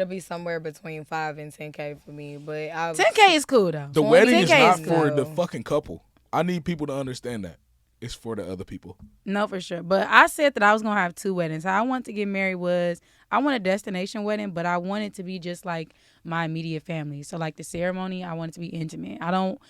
be somewhere between 5 and 10K for me. But I 10K is cool though. The wedding is 10K not is for cool. the fucking couple. I need people to understand that. It's for the other people. No, for sure. But I said that I was gonna have 2 weddings. How I wanted to get married was I want a destination wedding, but I want it to be just like my immediate family. So like the ceremony, I want it to be intimate. I don't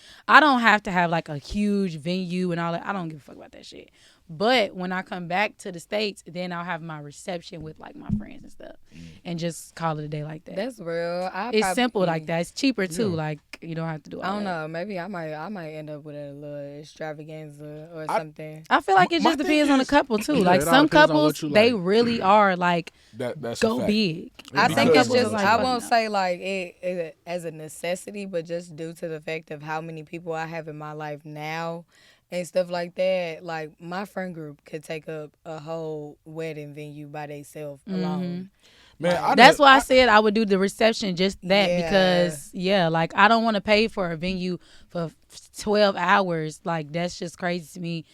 have to have like a huge venue and all that. I don't give a fuck about that shit. But when I come back to the States, then I'll have my reception with like my friends and stuff, and just call it a day like that. That's real. It's simple like that. It's cheaper too. Like you don't have to do all I don't that. know. Maybe I might end up with a little extravaganza or something. I feel like it My just thing depends on the is- couple too. Yeah, Like it all some depends on what couples, you they like. really are like That's a go fact. big. I think Because- it's just, Like, I fuck won't no. say like it as a necessity, but just due to the fact of how many people I have in my life now and stuff like that. Like my friend group could take up a whole wedding venue by themselves alone. Man, I That's done- why I said I would do the reception just that Yeah. because like I don't want to pay for a venue for 12 hours. Like that's just crazy to me.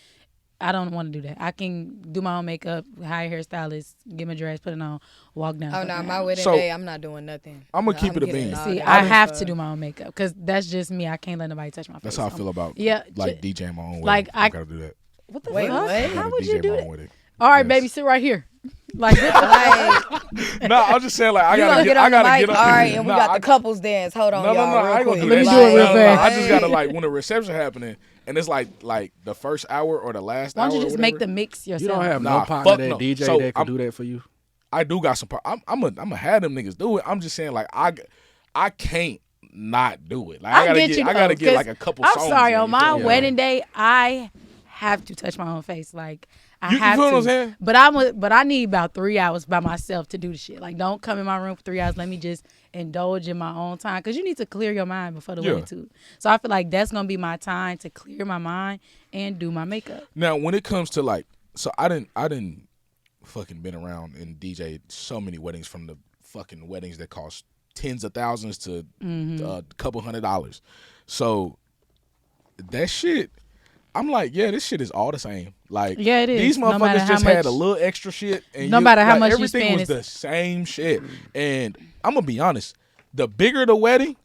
I don't want to do that. I can do my own makeup, hire a hairstylist, get my dress, put it on, walk down. Oh, no, my wedding So- day, I'm not doing nothing. I'm gonna keep it a getting bean. all See, that I other have stuff. to do my own makeup because that's just me. I can't let nobody touch my face. That's how I feel about Yeah, like DJing my own wedding. like, I I- gotta do that. What the Wait, fuck? what? I How gotta would you DJ do my that? own wedding. All right, Yes. baby, sit right here. Like, this, Like, No, I'm just saying like I you gotta gonna get on I the gotta mic? get All up. right, and we Nah, got I- the couples dance. Hold on, No, y'all. no, real I ain't gonna quick. do Let me that. do it real No, fast. I just gotta like when the reception happening and it's like the first hour or the last why hour. don't you or just make whatever. the mix yourself? You don't have Nah, no partner fuck that no. DJ So, that can I'm- do that for you. I do got some. I'm gonna have them niggas do it. I'm just saying like I can't not do it. Like I gotta get you. I gotta though, get like 'cause a couple. I'm songs sorry. in, On you my feel me? wedding day, I have to touch my own face. Like I You have feel to. what I'm saying? But I need about 3 hours by myself to do the shit. Like don't come in my room for 3 hours. Let me just indulge in my own time because you need to clear your mind before the Yeah. wedding too. So I feel like that's gonna be my time to clear my mind and do my makeup. Now when it comes to like, so I didn't fucking been around and DJ so many weddings, from the fucking weddings that cost tens of thousands to a couple $100. So that shit, I'm like, yeah, this shit is all the same. Like, Yeah, it is. These No matter motherfuckers how just had much- a little extra shit, and No matter how like, much you everything spend, was the same shit. And I'm gonna be honest, the bigger the wedding,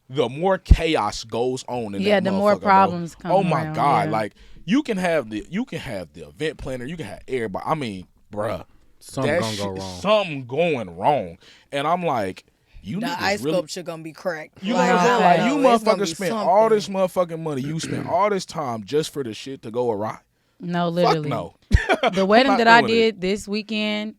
the more chaos goes on in Yeah, that the more motherfucker, bro. problems come Oh my around, god, yeah. like you can have the event planner, you can have everybody. I mean, bruh, Something that gonna go shit- wrong. Something going wrong, and I'm like, you The niggas ice really. sculpture gonna be cracked. You know what I'm saying? I Like know, you it's gonna motherfuckers be spent all something. this motherfucking money. You spent all this time just for the shit to go awry. No, literally. Fuck no. The wedding not that I doing it. did this weekend,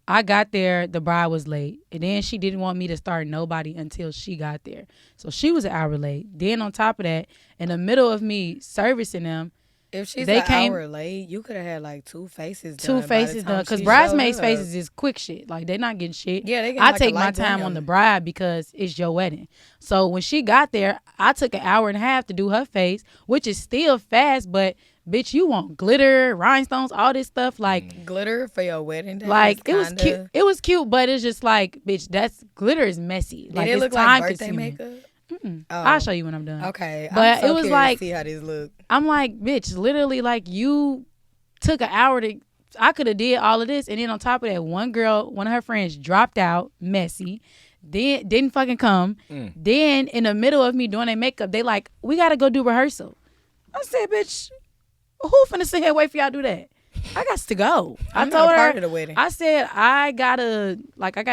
I got there, the bride was late. And then she didn't want me to start nobody until she got there. So she was an hour late. Then on top of that, in the middle of me servicing them, If she's They an came- hour late, you could have had like two faces done. two by the faces time done. Because she bridesmaids' showed up. faces is quick shit. Like, they're not getting shit. Yeah, they getting I like a take my light time glam. on the bride because it's your wedding. So when she got there, I took an hour and a half to do her face, which is still fast, but bitch, you want glitter, rhinestones, all this stuff. Like, Glitter for your wedding day. like is it was kinda- cute. It was cute, but it's just like, bitch, that's glitter is messy. Did Like it it's look time like birthday consuming. makeup? Oh. Oh. I'll show you when I'm done. Okay, But I'm so it was curious like- to see how these look. I'm like, bitch, literally, like you took an hour to. I could have did all of this, and then on top of that, one of her friends dropped out, messy. Then didn't fucking come. Then in the middle of me doing their makeup, they like, we gotta go do rehearsal. I said, bitch, who finna sit here and wait for y'all to do that? I got to go. I I'm told not a her, part of the wedding. I said, I gotta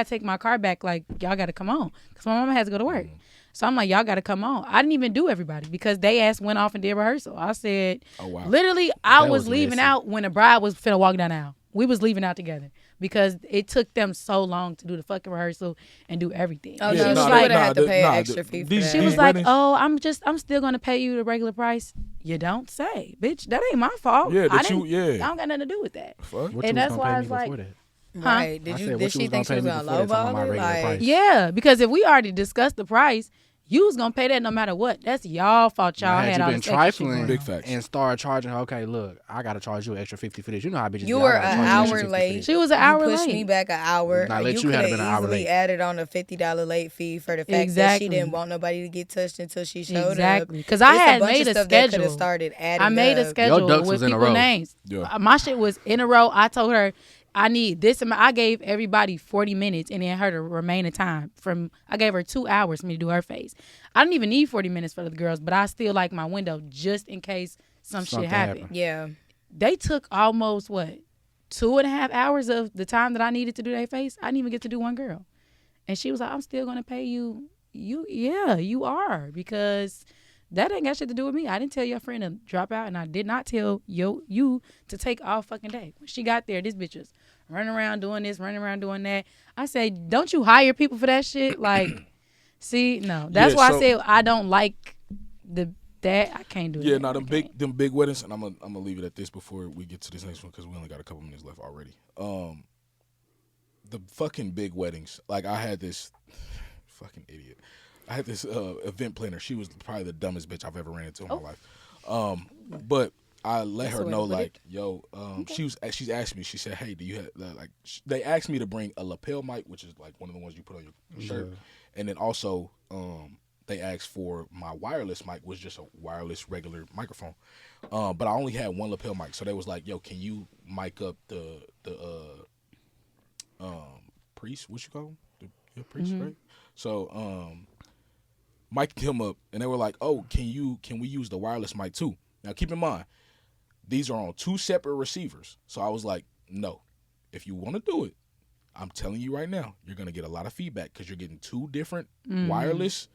take my car back. Like, y'all gotta come on. Because my mama has to go to work. So I'm like, y'all gotta come on. I didn't even do everybody because they went off and did rehearsal. I said, Oh, wow. literally, I That was was leaving messy. out when the bride was finna walk down the aisle. We was leaving out together because it took them so long to do the fucking rehearsal and do everything. Oh, And no, she she was would've like, had to pay an extra fee for these- that. she was these like, weddings- oh, I'm still gonna pay you the regular price. You don't say, bitch. That ain't my fault. Yeah, I that you- didn't- yeah. I don't got nothing to do with that. Fuck. What And you that's was why gonna pay it's me like- before that? Right? I Did said, you? what Did you she was think she gonna was pay gonna me before that talking about my lowball it? regular Like, price? Yeah, because if we already discussed the price, you was gonna pay that no matter what. That's y'all fault. Y'all Now, had you all been this extra shit trifling going Big on. facts. and start charging her, okay, look, I gotta charge you an extra 50 for this. You know how bitches You be, I were gotta an charge you extra hour 50 for late. this. She was an hour you pushed late. me back an hour. Nah, let you you could had have been an hour easily late. added on a $50 late fee for the fact that Exactly. she didn't want nobody to get touched until she showed Exactly. up. Because I It's had bunch made of a stuff that could schedule. have started adding I made a up. schedule ducks with was in a people row. names. Yeah. My shit was in a row. I told her I need this amount. I gave everybody 40 minutes and then her the remaining time. I gave her 2 hours for me to do her face. I didn't even need 40 minutes for the girls, but I still like my window just in case some shit Something happened. happened. Yeah. They took almost 2.5 hours of the time that I needed to do their face. I didn't even get to do one girl. And she was like, I'm still gonna pay you. Yeah, you are, because that ain't got shit to do with me. I didn't tell your friend to drop out, and I did not tell you to take all fucking day. When she got there, this bitch was running around doing this, running around doing that. I said, don't you hire people for that shit? Like, see, no. That's Yeah, why so- I said I don't like that. I can't do that. Yeah, no, I can't. them big weddings, and I'm gonna leave it at this before we get to this next one because we only got a couple minutes left already. The fucking big weddings, like I had this fucking idiot. I had this event planner. She was probably the dumbest bitch I've ever ran into in my life. But I let her the way know, to put like, yo, she's asked me. She said, hey, do you have like? They asked me to bring a lapel mic, which is like one of the ones you put on your shirt, and then also they asked for my wireless mic was just a wireless regular microphone. But I only had one lapel mic. So they was like, yo, can you mic up the priest, what you call him? The priest, right? So mic'd him up, and they were like, oh, can we use the wireless mic too? Now keep in mind, these are on 2 separate receivers. So I was like, no, if you want to do it, I'm telling you right now, you're going to get a lot of feedback because you're getting 2 different wireless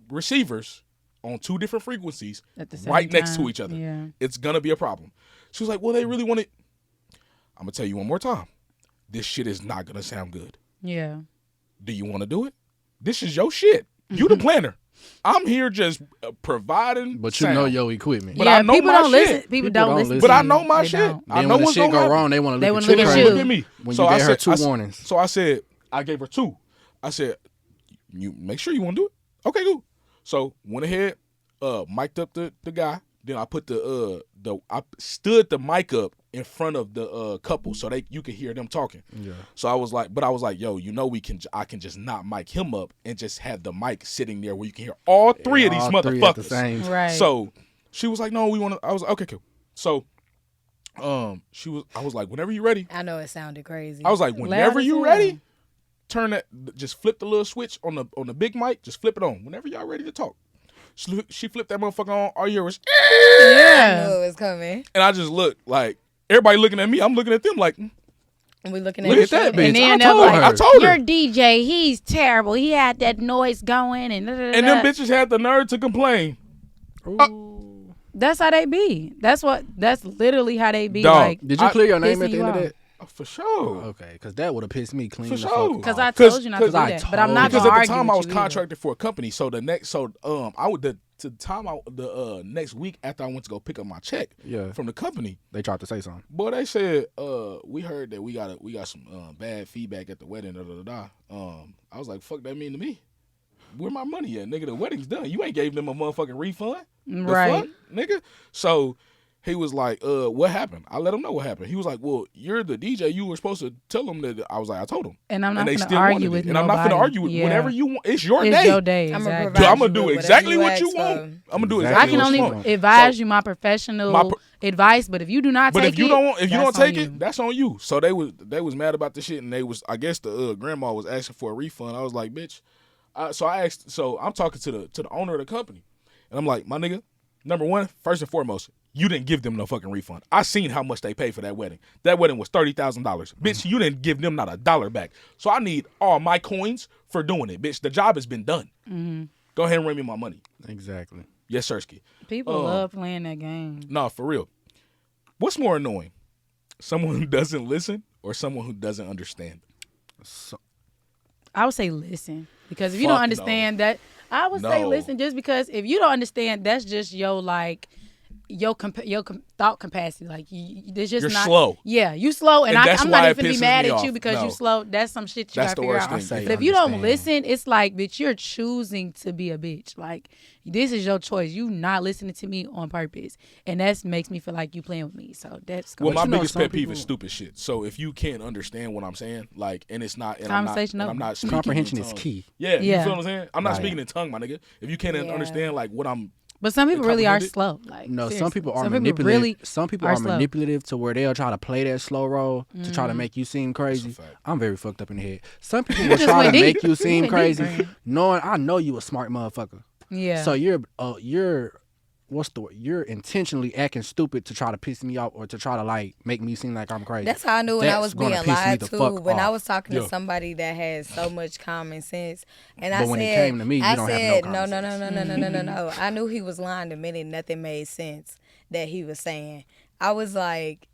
receivers on 2 different frequencies At the same right next to time. each other. Yeah. It's going to be a problem. She was like, well, they really want it. I'm going to tell you one more time. This shit is not going to sound good. Yeah. Do you want to do it? This is your shit. You the planner. I'm here just providing But you sound. know your equipment. But I know people my don't shit. listen. People don't listen. But to I you. know my They shit. don't. I Then know when the what's shit going to go happen. wrong, they want to They look wanna at look you. at Look you. at me. When So you I gave her said, 2 I, warnings. So I said, I gave her 2. I said, you make sure you want to do it. Okay, cool. So went ahead, mic'd up the guy. Then I put I stood the mic up in front of the couple so you could hear them talking. Yeah. So I was like, yo, I can just not mic him up and just have the mic sitting there where you can hear all 3 of these All motherfuckers. 3 at the same time. Right. So she was like, no, we want to. I was like, okay, cool. So I was like, whenever you ready. I know it sounded crazy. I was like, Loud whenever as you hell. ready, turn that, just flip the little switch on the big mic, just flip it on. Whenever y'all ready to talk. She flipped that motherfucker on, all you hear was, I Yeah. knew it was coming. and I just looked like, everybody looking at me, I'm looking at them like, And we looking Look at at that each other. bitch. And then I they're told like, her. I told your her. DJ, he's terrible. He had that noise going and And them bitches had the nerve to complain. That's how they be. That's literally how they be. Dog. Like, Did you clear your name pissing at the you end of off. that? For sure. Okay, because that would have pissed me clean For the sure. fuck because off. I told you not to do I that. But I'm not told Because gonna at the argue time I with was you either. contracted for a company, so the next next week after I went to go pick up my check Yeah. from the company, They tried to say something. boy, they said, we heard that we got some bad feedback at the wedding. Da, da, da, da. I was like, fuck that mean to me? Where my money at, nigga? The wedding's done. You ain't gave them a motherfucking refund, The Right. fuck, nigga. So he was like, what happened? I let him know what happened. He was like, well, you're the DJ. You were supposed to tell them that. I was like, I told him. And I'm not And they gonna still argue wanted with it. And I'm not nobody. gonna argue with Yeah. whatever you want. It's your It's day. your day. I'ma Exactly. provide I'm gonna you do with exactly whatever what you you ask want. for. I'm gonna do Exactly. exactly I can what only you want. advise So- you my professional My advice, but if you do not But take if you it, don't, if you don't that's on take you. it, that's on you. So they was mad about the shit, and I guess the grandma was asking for a refund. I was like, bitch. So I'm talking to the owner of the company, and I'm like, my nigga, number one, first and foremost, you didn't give them no fucking refund. I seen how much they paid for that wedding. That wedding was $30,000. Bitch, you didn't give them not $1 back. So I need all my coins for doing it, bitch. The job has been done. Go ahead and bring me my money. Exactly. Yes, Sirski. People love playing that game. No, for real. What's more annoying? Someone who doesn't listen or someone who doesn't understand? So, I would say listen, because if you Fuck don't understand that, I would say No. listen, just because if you don't understand, that's just your thought capacity. Like it's just You're not slow. Yeah, you slow, and And that's I'm why not it even gonna be pisses mad me at off. you because No. you slow. That's some shit you That's gotta the figure worst out. thing. I say But if you don't understand. listen, it's like, bitch, you're choosing to be a bitch. Like this is your choice. You not listening to me on purpose, and that makes me feel like you playing with me. So that's Well, But my you know, biggest some pet peeve people- is stupid shit. So if you can't understand what I'm saying, like, and it's not, and Conversation I'm over. not speaking comprehension in is tongue. key. Yeah, you Yeah. feel what I'm saying? I'm not Right. speaking in tongue, my nigga. If you can't Yeah. understand like what I'm, But some people really are Comprehend it? slow. Like No, some seriously. people are Some manipulative. really some people are are slow. manipulative to where they'll try to play that slow role to try to make you seem crazy. fact. I'm very fucked up in the head. Some people will just try to went deep. make you You seem went deep, crazy, man. knowing I know you a smart motherfucker. Yeah. So you're what's the word? You're intentionally acting stupid to try to piss me off or to try to like make me seem like I'm crazy. That's how I knew when I That's was gonna being piss me lied the to. fuck When I off. was talking Yeah. to somebody that had so much common sense, and I But said, when it came to me, you I don't have no said, common no, sense. no. I knew he was lying the minute nothing made sense that he was saying. I was like,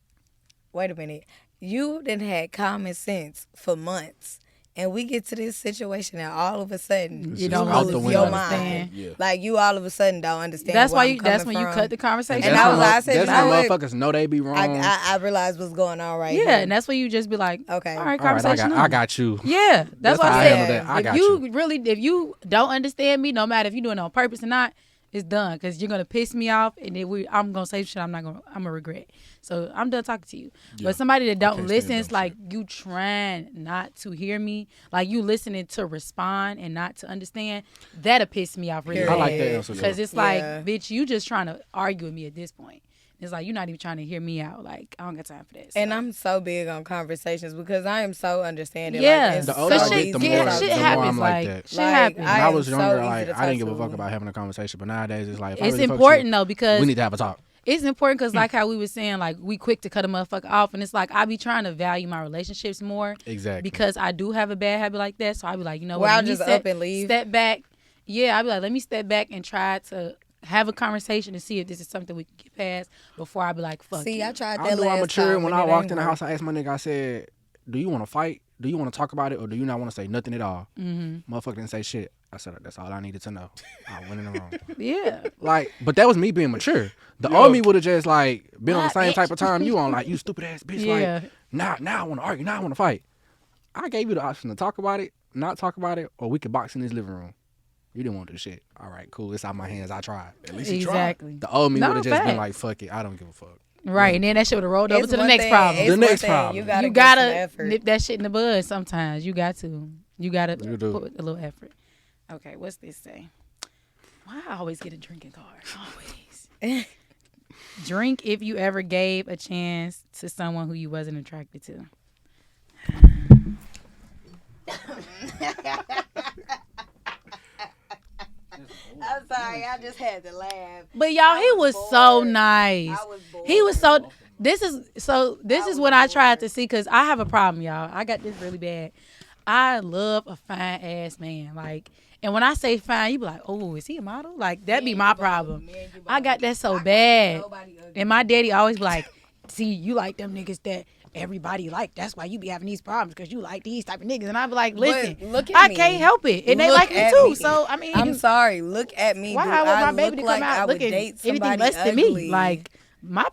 wait a minute, you didn't had common sense for months. And we get to this situation, and all of a sudden, It's you just don't out the lose window. your mind. Yeah. Like you all of a sudden don't understand. That's where why I'm you. That's coming when you from. cut the conversation. And that's I when was like, I said, that's you know when what? motherfuckers know they be wrong. I realized what's going on right Yeah, here. and that's where you just be like, Okay. all right, All right, conversation. I on. got you. Yeah, that's That's why how I I said. handle that. I If got you you. really, if you don't understand me, no matter if you doing it on purpose or not, It's done because you're gonna piss me off, and then I'm gonna say shit I'm gonna regret. So I'm done talking to you. Yeah. But somebody that don't can't listen, stand it's dumb like you trying not to hear me, like you listening to respond and not to understand. That'll piss me off really I bad. like that answer. Because it's Yeah. like, bitch, you just trying to argue with me at this point. It's like you're not even trying to hear me out. Like I don't got time for that. And I'm so big on conversations because I am so understanding. Yeah. Like, it's The older So I shit- get, the yeah, more, shit the more happens, I'm like like, that. shit Like, happens. When I am was so younger, easy like to I didn't talk give a fuck to. about having a conversation, but nowadays it's like if I It's really fuck with important you, though because we need to have a talk. it's important because like how we were saying, like we quick to cut a motherfucker off, and it's like I be trying to value my relationships more Exactly. because I do have a bad habit like that. So I be like, you know what? Well, I'll let me just up and leave. Step back. Yeah, I be like, let me step back and try to have a conversation and see if this is something we can get past before I be like, fuck. See, you. I tried that I knew last I matured time when and I it walked ain't in the work. house. I asked my nigga, I said, do you want to fight? Do you want to talk about it? Or do you not want to say nothing at all? Mm-hmm. Motherfucker didn't say shit. I said, that's all I needed to know. I went in the room. Yeah. Like, but that was me being mature. The Yeah. old me would have just like been on the Nah, same bitch. type of time you on. Like, you stupid ass bitch. Yeah. Like, now I want to argue. Now I want to fight. I gave you the option to talk about it, not talk about it, or we could box in this living room. You didn't want to do shit. All right, cool. It's out my hands. I tried. At least he tried. Exactly. The old me No, would have just been facts. like, fuck it. I don't give a fuck. Right, and then that shit would have rolled over It's to the one next thing- problem. it's The one next thing, problem. You gotta, You get some gotta effort. nip that shit in the bud sometimes. You got to. You gotta You do. put a little effort. Okay, what's this say? Why I always get a drinking card? Always. Drink if you ever gave a chance to someone who you wasn't attracted to. I'm sorry, I just had to laugh. But y'all, he was so nice. bored. He was so. This is what I tried to see because I have a problem, y'all. I got this really bad. I love a fine ass man, like, and when I say fine, you be like, oh, is he a model? Like that be my problem. I got that so bad, and my daddy always be like, see, you like them niggas that everybody like. That's why you be having these problems because you like these type of niggas. And I be like, listen, look at I me. can't help it, and they Look like me at too. me. So I mean, I'm sorry. Look at me. why Do I want I my baby to look come like out I would looking date anything somebody less than ugly? me? Like my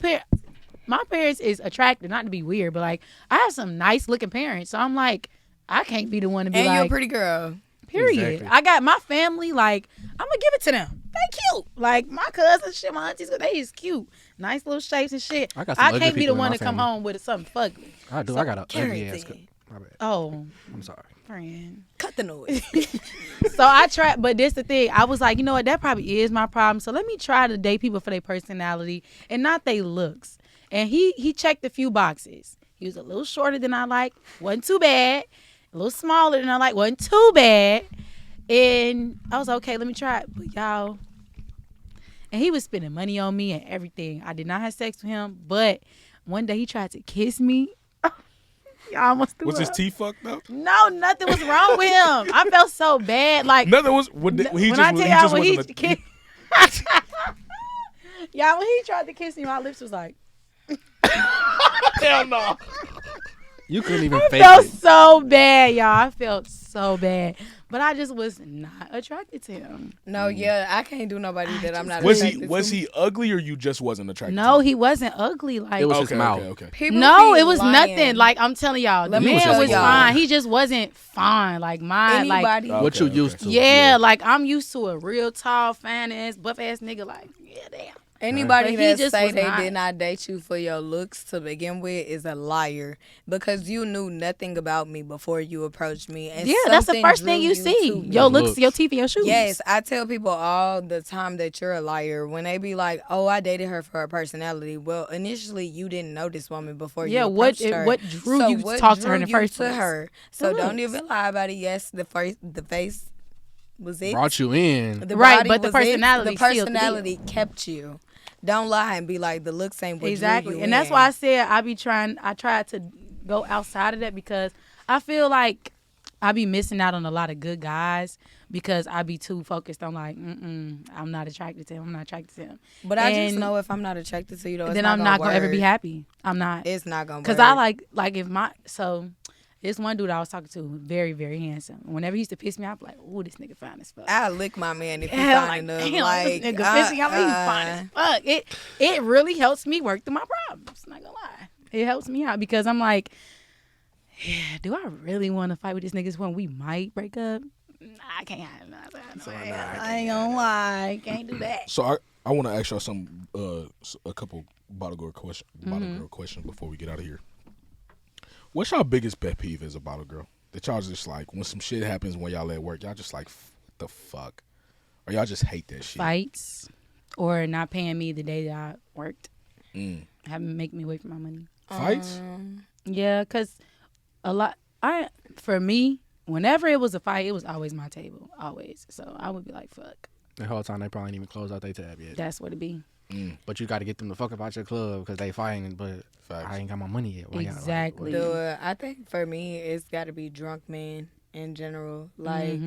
parents is attractive, not to be weird, but like I have some nice looking parents. So I'm like, I can't be the one to be and like, you're a pretty girl. period. Exactly. I got my family, like, I'm gonna give it to them. They cute. Like my cousins, shit, my aunties, they is cute. Nice little shapes and shit. I got some I ugly can't be the people in one my to come family. home with something fugly. I do. So, I got a ugly Garrett ass. did. My bad. Oh, I'm sorry. friend. Cut the noise. So I tried, but this the thing. I was like, you know what? That probably is my problem. So let me try to date people for their personality and not their looks. And he checked a few boxes. He was a little shorter than I like. Wasn't too bad. A little smaller than I like. Wasn't too bad. And I was like, okay, let me try it. But y'all, and he was spending money on me and everything. I did not have sex with him, but one day he tried to kiss me. Y'all almost threw Was his up. teeth fucked up? No, nothing was wrong with him. I felt so bad. Like Nothing was. He when just, I tell he y'all just when he wasn't. kissed, y'all when he tried to kiss me, my lips was like, Hell no. You couldn't even I fake felt it. so bad, y'all. I felt so bad, but I just was not attracted to him. No, yeah, I can't do nobody that I'm not Was attracted he to. ugly or you just wasn't attracted? No, to him? he wasn't ugly. Like It was his Okay, mouth. okay. People no, be it was lying. nothing. Like I'm telling y'all, the Let me man tell was y'all. fine. He just wasn't fine. Like mine, like Anybody. What you used to. yeah, like I'm used to a real tall, fine ass, buff ass nigga. Like yeah, damn. Anybody But he that just say was they not. did not date you for your looks to begin with is a liar because you knew nothing about me before you approached me. And Yeah, that's the something first thing drew you to see. me. Your looks, looks. your teeth, and your shoes. Yes, I tell people all the time that you're a liar when they be like, "Oh, I dated her for her personality." Well, initially you didn't know this woman before Yeah, you what approached her. what drew So you what to talk to her in drew the you first to place? her? So The don't looks. even lie about it. Yes, the face was it. Brought you in. The Right, body but the was it. personality The sealed the deal. personality kept you. Don't lie and be like the looks ain't what Exactly, drew you and that's in. why I said I tried to go outside of that because I feel like I be missing out on a lot of good guys because I be too focused on like, I'm not attracted to him. I'm not attracted to him. But I just And know if I'm not attracted to you, though, it's then not I'm not gonna ever be work. happy. I'm not. It's not gonna Because work. I like if my so this one dude I was talking to, very very handsome. Whenever he used to piss me off, like, oh, this nigga fine as fuck. I lick my man if he Yeah, fine like, enough. damn, Like, this nigga pissing off, he's fine as fuck. It really helps me work through my problems. Not gonna lie, it helps me out because I'm like, yeah, do I really want to fight with this nigga when we might break up? I can't have nothing. So, I ain't gonna lie, can't do that. So I want to ask y'all some a couple bottle girl questions before we get out of here. What's y'all biggest pet peeve as a bottle girl? That y'all just like when some shit happens when y'all at work, y'all just like what the fuck, or y'all just hate that shit? Fights or not paying me the day that I worked. Having make me wait for my money. Fights? Yeah, cause for me, whenever it was a fight, it was always my table, always. So I would be like, fuck. The whole time they probably ain't even closed out their tab yet. That's what it be. But you got to get them the fuck up out your club because they fighting. But Facts. I ain't got my money yet. Why y'all, Exactly. I think for me, it's got to be drunk men in general. Like,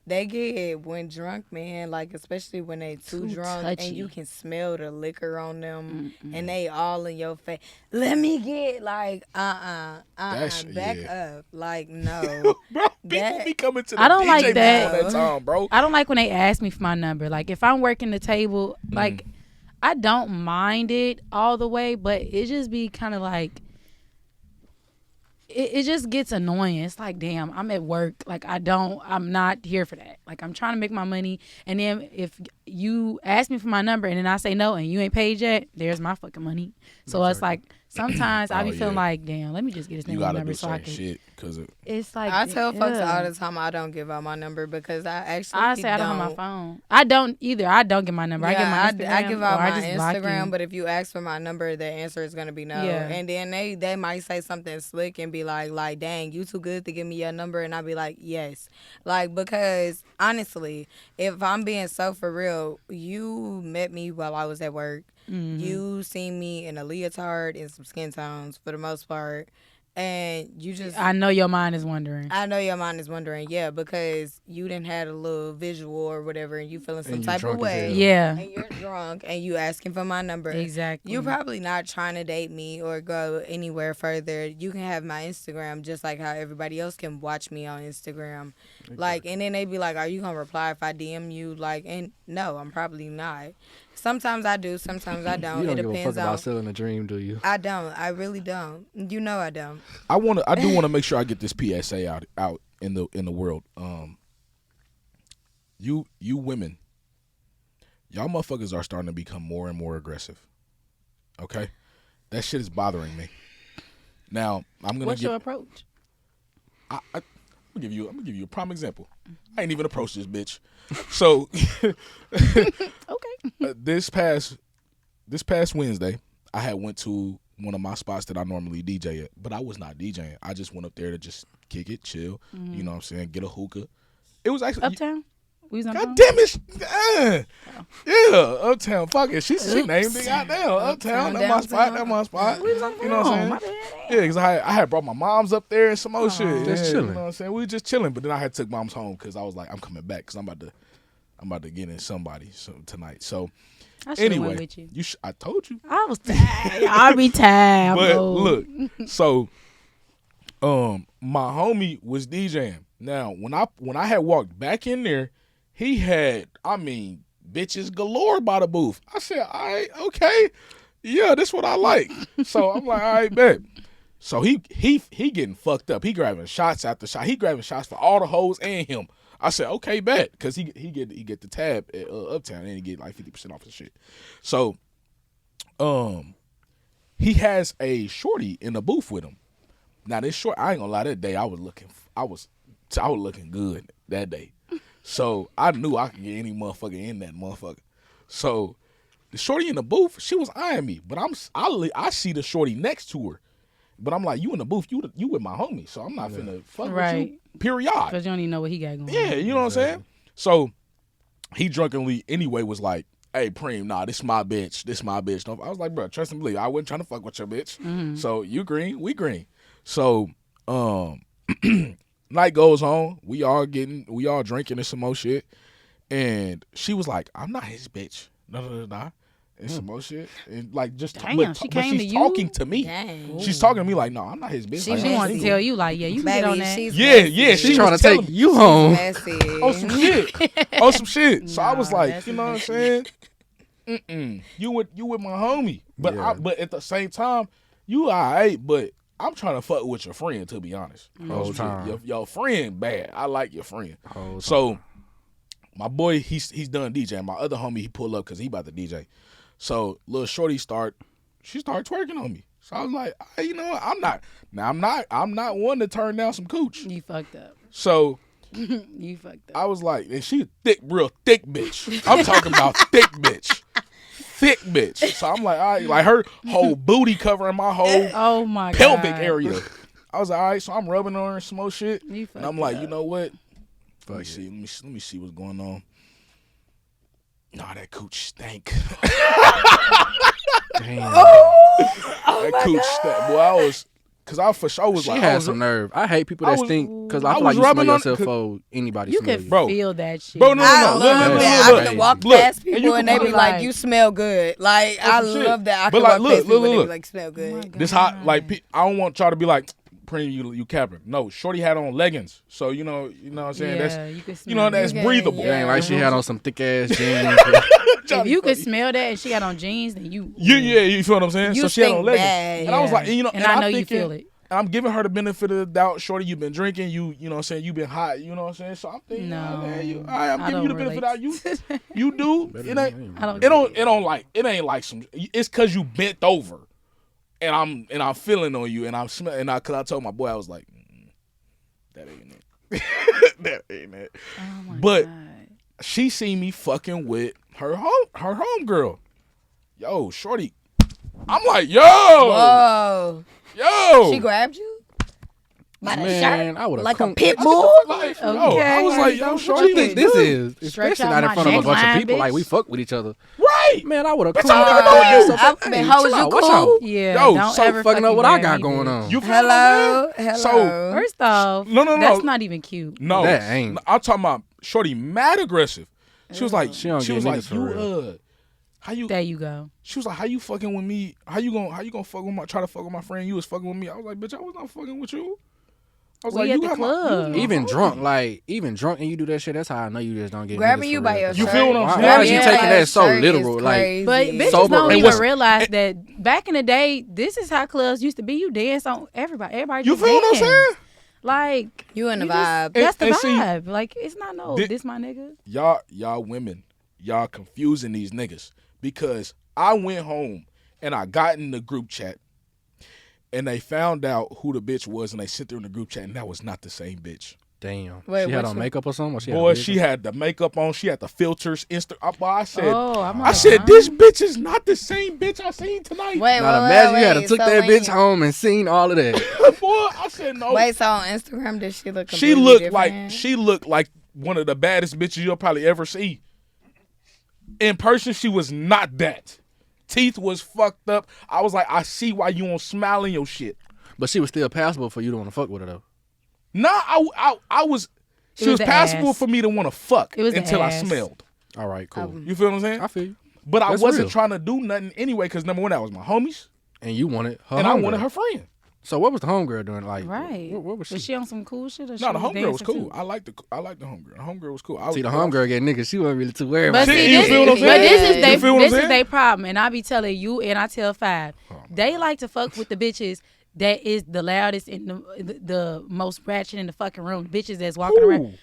they get, when drunk men, like, especially when they too drunk touchy. and you can smell the liquor on them and they all in your face. Let me get, like, back up. Like, no. Bro, people be coming to the I don't DJ like booth that. all that time, bro. I don't like when they ask me for my number. Like if I'm working the table, like I don't mind it all the way, but it just be kind of like it just gets annoying. It's like, damn, I'm at work. Like I'm not here for that. Like I'm trying to make my money, and then if you ask me for my number and then I say no and you ain't paid yet, there's my fucking money. So it's like sometimes I be feeling like, damn, let me just get this You nigga gotta number do so I certain can. shit because It's like I tell folks yeah. all the time I don't give out my number because I actually I say I don't have my phone. I don't either. I don't get my number. I Yeah, get my Instagram. I give out or I my just block you. Instagram, but if you ask for my number, the answer is gonna be no. Yeah. And then they might say something slick and be like, dang, you too good to give me your number, and I'll be like, yes, like because honestly, if I'm being so for real, you met me while I was at work. You seen me in a leotard and some skin tones for the most part. And you just... I know your mind is wondering. I know your mind is wondering, yeah, because you didn't had a little visual or whatever, and you feeling some And you type of drunk as way. hell. Yeah. And you're drunk, and you asking for my number. Exactly. You're probably not trying to date me or go anywhere further. You can have my Instagram just like how everybody else can watch me on Instagram. Like, and then they be like, are you going to reply if I DM you? Like, and no, I'm probably not. Sometimes I do, sometimes I don't. You don't It give a fuck depends about on... selling a dream, do you? I don't. I really don't. You know I don't. I do want to make sure I get this PSA out in the world. You women, y'all motherfuckers are starting to become more and more aggressive. Okay, that shit is bothering me. Now I'm gonna What's your approach? I'm gonna give you a prime example. I ain't even approached this bitch. So Okay. this past Wednesday, I had went to one of my spots that I normally DJ at, but I was not DJing. I just went up there to just kick it, chill. You know what I'm saying? Get a hookah. It was actually Uptown? We was on God damn it! Yeah, Uptown. Fuck it. She named it. Goddamn, Uptown. That's my spot. That's my spot. You know what I'm saying? Yeah, because I had brought my moms up there and some more shit. Just Yeah, chilling. You know what I'm saying? We were just chilling, but then I had took moms home because I was like, I'm coming back because I'm about to get in somebody tonight. So I should anyway, went with you. I told you. I was tired. I'll be tired. But bro. look, so my homie was DJing. Now when I had walked back in there, he had bitches galore by the booth. I said, all right, okay, yeah, that's what I like. So I'm like, all right, bet. So he getting fucked up. He grabbing shots after shot. He grabbing shots for all the hoes and him. I said, okay, bet, because he get the tab at Uptown and he get like 50% off the shit. So, he has a shorty in the booth with him. Now this short, I ain't gonna lie, that day I was looking good that day. So I knew I could get any motherfucker in that motherfucker. So the shorty in the booth, she was eyeing me, but I see the shorty next to her. But I'm like, you in the booth, you with my homie, so I'm not finna fuck with you. Period. Because you don't even know what he got going on. Yeah, you know what I'm saying? So he drunkenly anyway was like, hey, Preem, nah, this my bitch. This my bitch. I was like, bro, trust and believe. I wasn't trying to fuck with your bitch. So you green, we green. So night goes on. We all drinking and some more shit. And she was like, I'm not his bitch. Nah. And some more shit. And like just Damn, but she but came she's to you? talking to me. Dang. She's talking to me like, no, I'm not his bitch. She Like, I'm wants to single. tell you, like, yeah, you can get on that. she's Yeah, messy. she trying to was take telling me. you home. Messy. On some shit. On some shit. So I was Nah, like, that's you know what I'm messy. saying? You with my homie. But Yeah. but at the same time, you alright, but I'm trying to fuck with your friend, to be honest. Whole time. Your friend bad. I like your friend. Whole time. So my boy, he's done DJing. My other homie, he pulled up because he about to DJ. So little shorty she started twerking on me. So I was like, you know what? I'm not one to turn down some cooch. You fucked up. So You fucked up. I was like, and she real thick bitch. I'm talking about thick bitch. Thick bitch. So I'm like, all right, like her whole booty covering my whole Oh my pelvic God. area. I was like, all right, so I'm rubbing on her and some more shit. You And I'm like, you know what? Fuck Let me see what's going on. Nah, that cooch stank. Damn. That cooch stank. Boy, I was, cause I for sure was She like, had some nerve. I hate people I that was- stink because I I feel was like you smell rubbing on- yourself for anybody You smell can you. Bro. feel that shit. Bro, no, I no, love look, that. look, I can look. walk Look, past and people you and can they be be like, like- "You smell good." Like I some shit. love that. I But can like, walk look, past people look, and they look. be like, "Smell Oh my good." God. This hot, like, I don't want y'all to be like, Prim, you capping. No, shorty had on leggings, so you know what I'm saying. Yeah, That's you can you know smell that's it. Okay, breathable. It ain't like she had on some thick ass jeans. If you could smell that and she had on jeans, then you. Yeah, you feel what I'm saying? You so she had on stink leggings, bad. and I was Yeah. like, and, you know, And I know I'm you thinking, feel it. And I'm giving her the benefit of the doubt. Shorty, you've been drinking. You know what I'm saying. You've been hot. You know what I'm saying. So I'm thinking, No, all right, I'm I giving you the don't benefit relate. of doubt. You do. It ain't. I don't. It ain't like some. It's cause you bent over, and I'm feeling on you, and I'm smelling. Cause I told my boy, I was like, that ain't it. That ain't it. Oh my But God. she seen me fucking with her homegirl. Yo, shorty. I'm like, Whoa! yo. She grabbed you by the Man, shirt I would've like a come- pit bull. Like, yo, Okay. I was like, yo, What shorty. What you you think this is? Stretch Especially out not in my front of a bunch of neckline, people. Like, we bitch. fuck with each other. Right. Man, I would have Bitch, come I would've out done there. I've been hoes. You Watch cool? out. Yeah, Yo, don't so ever Fucking up what I grab got me, going bitch. on. You feel what I'm saying? Hello. So First off, No. that's not even cute. no, That ain't. I'm talking about shorty mad aggressive. She was like, She don't get like, niggas for you real. how you? There you go. She was like, how you fucking with me? How you gonna fuck with try to fuck with my friend? You was fucking with me. I was like, bitch, I was not fucking with you. I was We like, at you the got club. my Even drunk, and you do that shit, that's how I know you just don't get Grabbing niggas you for by real. your You shirt. feel what I'm saying? Why is you Yeah. taking that so Shirt is literal? Like, crazy. But bitches Sober don't and even what's- realize that back in the day, this is how clubs used to be. You dance on everybody. Everybody You just feel what I'm dance. saying? Like You in the you just- vibe. That's the And see, vibe. Like it's not Thi- this my nigga. Y'all women, y'all confusing these niggas because I went home and I got in the group chat and they found out who the bitch was and they sent her in the group chat and that was not the same bitch. Damn. Wait, She had which on one? makeup or something? Or she Boy, had she had the makeup on, she had the filters. I said, I'm I like, said, huh? this bitch is not the same bitch I seen tonight. Wait, Now wait, imagine wait, you had to wait. took So that when bitch you- home and seen all of that. Boy, I said no. Wait, so on Instagram, did she look? She completely looked different? like one of the baddest bitches you'll probably ever see. In person, she was not that. Teeth was fucked up. I was like, I see why you won't smile in your shit. But she was still passable for you to want to fuck with her though. Nah, I was. She was was the passable ass. for me to want to fuck It was the until I ass. smelled. All right, cool. You feel what I'm saying? I feel you. But I That's wasn't real. trying to do nothing anyway because number one, that was my homies, And you wanted her and I homegirl. wanted her friend. So what was the homegirl doing? Like, Right. What was she? Was she on some cool shit? Or she No, the homegirl was dancing cool. too? I liked the homegirl. The homegirl was cool. See, the homegirl get niggas. She wasn't really too worried But about See, see, you this, feel what I'm but saying? this is You they feel what I'm this is saying? their problem, and I be telling you, and I tell Five, Oh, they like to fuck with the bitches that is the loudest and the most ratchet in the fucking room. Bitches that's walking around. Ooh.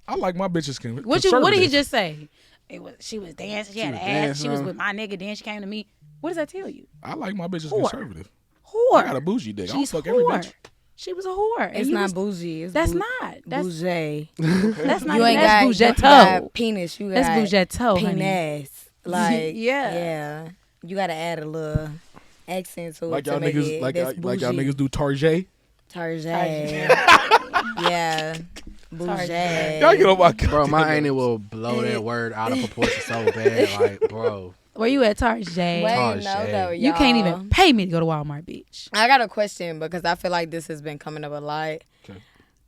I like my bitches. What did he conservative. just say? She was dancing. She had was an ass. She was dancing. with my nigga. Then she came to me. What does that tell you? I like my bitches Whore. conservative. Whore. I got a bougie dick. I don't She's fuck every whore. bitch. She was a whore. And It's you not was- bougie. It's That's not. That's bougie. that's not. You ain't That's got bougetto. penis. You got That's bougetto, honey. penis. Like Yeah. yeah. You gotta add a little accent to Like it y'all to make niggas, it. like That's y'all bougie. niggas do Tarjay. Tarjay. Yeah. Bougie. Tarjay. Y'all get on my Bro, my goddamn auntie will blow that word out of proportion so bad. Like, bro. Where you at, Tarjay? Wait, Tarjay. no, though, You can't y'all. even pay me to go to Walmart, bitch. I got a question because I feel like this has been coming up a lot. Okay.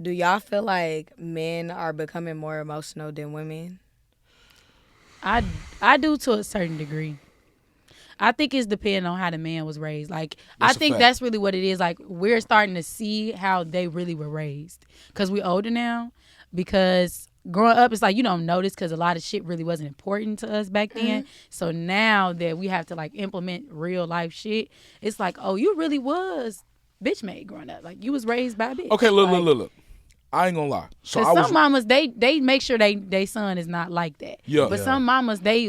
Do y'all feel like men are becoming more emotional than women? I do to a certain degree. I think it's depending on how the man was raised. Like, That's I a think fact. that's really what it is. Like, we're starting to see how they really were raised. Because we're older now. Because growing up, it's like you don't notice because a lot of shit really wasn't important to us back then. So now that we have to, like, implement real life shit, it's like, oh, you really was bitch made growing up. Like you was raised by a bitch. Okay, look, Like, look. I ain't gonna lie. So Cause I was some mamas they make sure they son is not like that. Yeah. But Yeah. some mamas they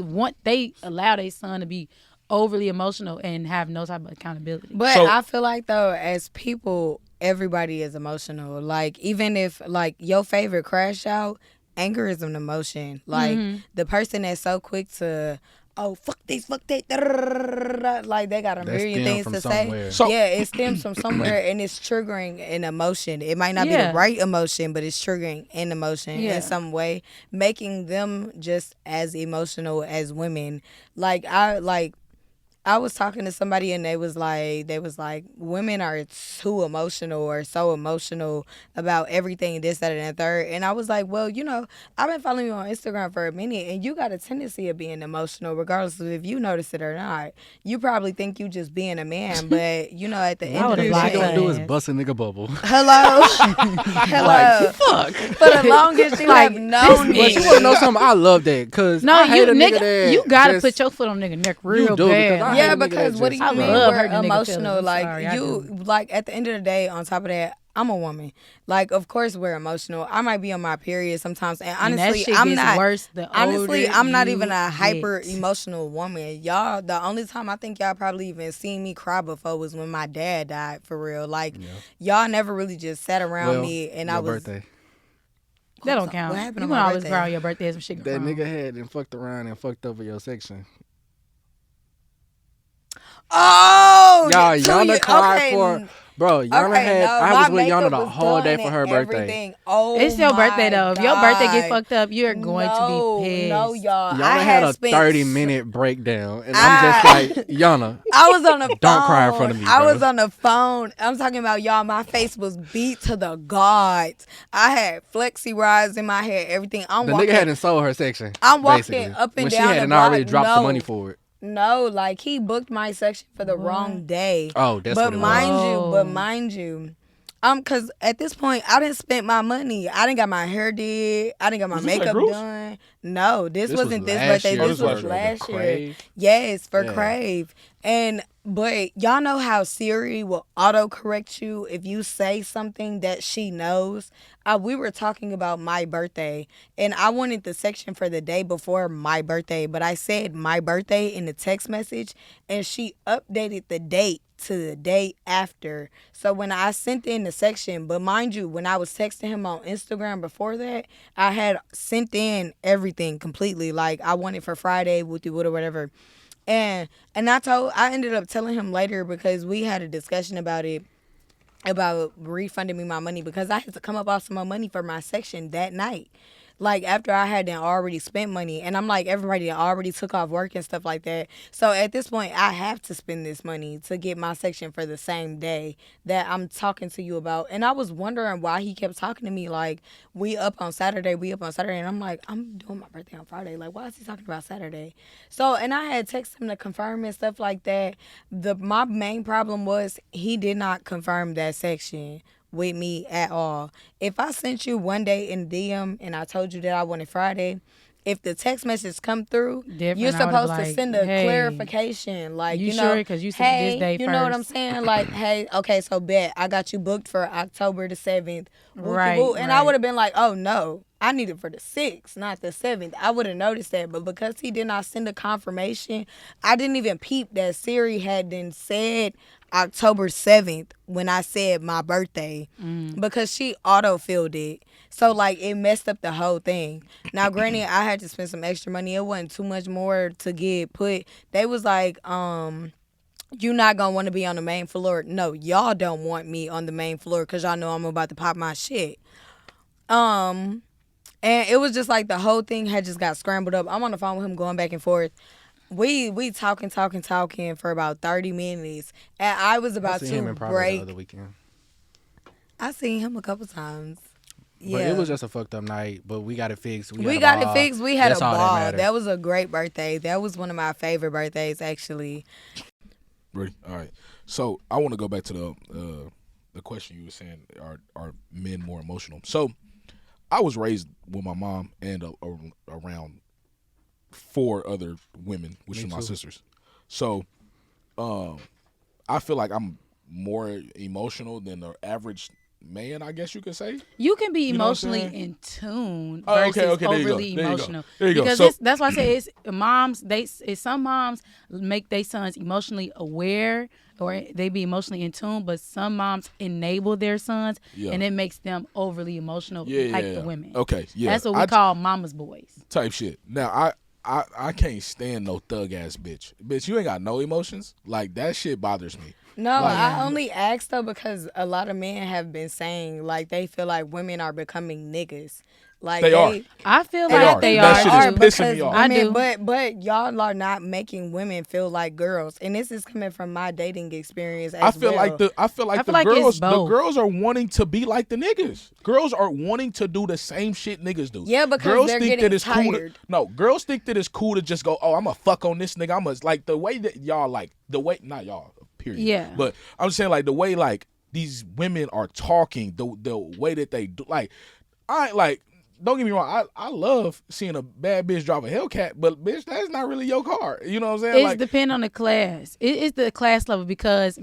allow their son to be overly emotional and have no type of accountability. But So- I feel like though, as people, everybody is emotional. Like even if like your favorite crash out, anger is an emotion. Like the person that's so quick to, oh fuck this, fuck that, like they got a That million stem things from to somewhere. say. So- Yeah, it stems from somewhere and it's triggering an emotion. It might not be Yeah. the right emotion, but it's triggering an emotion Yeah. in some way, making them just as emotional as women. I was talking to somebody and they was like, women are too emotional or so emotional about everything, this, that, and the third. And I was like, well, I've been following you on Instagram for a minute and you got a tendency of being emotional, regardless of if you notice it or not. You probably think you just being a man, but at the I end of would've the blocked She her gonna do is ass. bust a nigga bubble. hello, hello. Fuck. For the longest you Like, have known this me. But you wanna know something? I love that, cause No, I you hate a nigga nigga, that you gotta just- put your foot on nigga neck real do, bad. because I Yeah, hate a nigga because that what do just- you I mean love we're hurting a nigga emotional? feelings. I'm Like sorry, I do. like at the end of the day, on top of that, I'm a woman. Like, of course we're emotional. I might be on my period sometimes, and And that honestly, shit I'm gets not. worse the Honestly, older I'm not you even a get. hyper emotional woman. Y'all, the only time I think y'all probably even seen me cry before was when my dad died, for real. Like, y'all never really just sat around Well, me and your I was. birthday. That don't count. What happened You on gonna my always birthday? cry on your birthday. Some shit That wrong. nigga had and fucked around and fucked over your section. Oh, Y'all, 2 Yana years- cried okay, for, bro. Yana okay, had. no, I my was with Yana makeup the was whole day done for her and birthday. everything. Oh, It's your birthday my though. If your birthday get God. fucked up, you're going to be pissed. No, y'all. Yana I had a spent 30-minute breakdown, and I'm just like, Yana, I was on the phone. Don't cry in front of me, I bro. was on the phone. I'm talking about y'all. My face was beat to the gods. I had flexi rods in my hair. Everything. I'm the walking. nigga hadn't sold her section. I'm walking basically. up and when down she the hadn't block. already dropped the No. money for it. No, like he booked my section for the wrong day. Oh, that's but what it was. mind you, cause at this point I didn't spend my money. I didn't got my hair did. I didn't got my Was this at makeup Bruce? done. No, this This wasn't was this last birthday. year. This Oh, was this was last year. Crave? Yes, for Yeah. Crave. But y'all know how Siri will auto correct you if you say something that she knows. We were talking about my birthday, and I wanted the section for the day before my birthday, but I said my birthday in the text message, and she updated the date to the day after. So when I sent in the section, but mind you, when I was texting him on Instagram before that, I had sent in everything completely. Like I wanted for Friday, wood or whatever. And I ended up telling him later because we had a discussion about it, about refunding me my money because I had to come up off some more money for my section that night. Like after I had already spent money, and I'm like everybody already took off work and stuff like that. So at this point, I have to spend this money to get my section for the same day that I'm talking to you about. And I was wondering why he kept talking to me like we up on Saturday, and I'm like I'm doing my birthday on Friday. Like why is he talking about Saturday? So and I had texted him to confirm and stuff like that. My main problem was he did not confirm that section with me at all. If I sent you one day in DM and I told you that I wanted Friday, if the text message come through, Different, you're I would've supposed like, to send a hey, clarification. Like, you you know, sure? 'Cause you said hey, this day you know what I'm first. saying? Like, hey, okay, so bet I got you booked for October the 7th. Right, And I right. would have been like, oh no, I need it for the 6th, not the 7th. I would have noticed that. But because he did not send a confirmation, I didn't even peep that Siri had then said October 7th when I said my birthday because she auto-filled it. So, like, it messed up the whole thing. Now, granted, I had to spend some extra money. It wasn't too much more to get put. They was like, you not gonna want to be on the main floor. No, y'all don't want me on the main floor because y'all know I'm about to pop my shit. And it was just like the whole thing had just got scrambled up. I'm on the phone with him going back and forth. We talking for about 30 minutes. And I was I about seen him to in private break. the other weekend. I seen him a couple times. Yeah. But it was just a fucked up night. But we got it fixed. We got it fixed. We had That's a all that ball. matters. That was a great birthday. That was one of my favorite birthdays, actually. Ready? All right. So I want to go back to the question you were saying: Are men more emotional? So I was raised with my mom and around 4 other women, which Me are my too. sisters. So I feel like I'm more emotional than the average man, I guess you could say. You can be You know what I'm emotionally saying? in tune Oh, versus okay, there you go. overly There you go. emotional. There you go. Because So- that's why I say it's moms. Some moms make their sons emotionally aware or they be emotionally in tune, but some moms enable their sons, Yeah. and it makes them overly emotional, Yeah, like yeah, the yeah. women. Okay, yeah. That's what we call mama's boys. Type shit. Now I can't stand no thug ass bitch. Bitch, you ain't got no emotions. Like that shit bothers me. No, Like- I only asked though because a lot of men have been saying like they feel like women are becoming niggas. Like They are. I feel They like are. they That are. shit is pissing me off. I do. But y'all are not making women feel like girls, and this is coming from my dating experience. As I feel well. like the it's both. girls are wanting to be like the niggas. Girls are wanting to do the same shit niggas do. Yeah, because girls they're think getting that it's cool. tired. No, girls think that it's cool to just go, oh, I'm gonna fuck on this nigga. I'm like the way that y'all like the way not y'all period. Yeah. But I'm saying like the way like these women are talking, the way that they do, like I like. Don't get me wrong. I love seeing a bad bitch drive a Hellcat, but bitch, that's not really your car. You know what I'm saying? It's Like, depend on the class. It's the class level because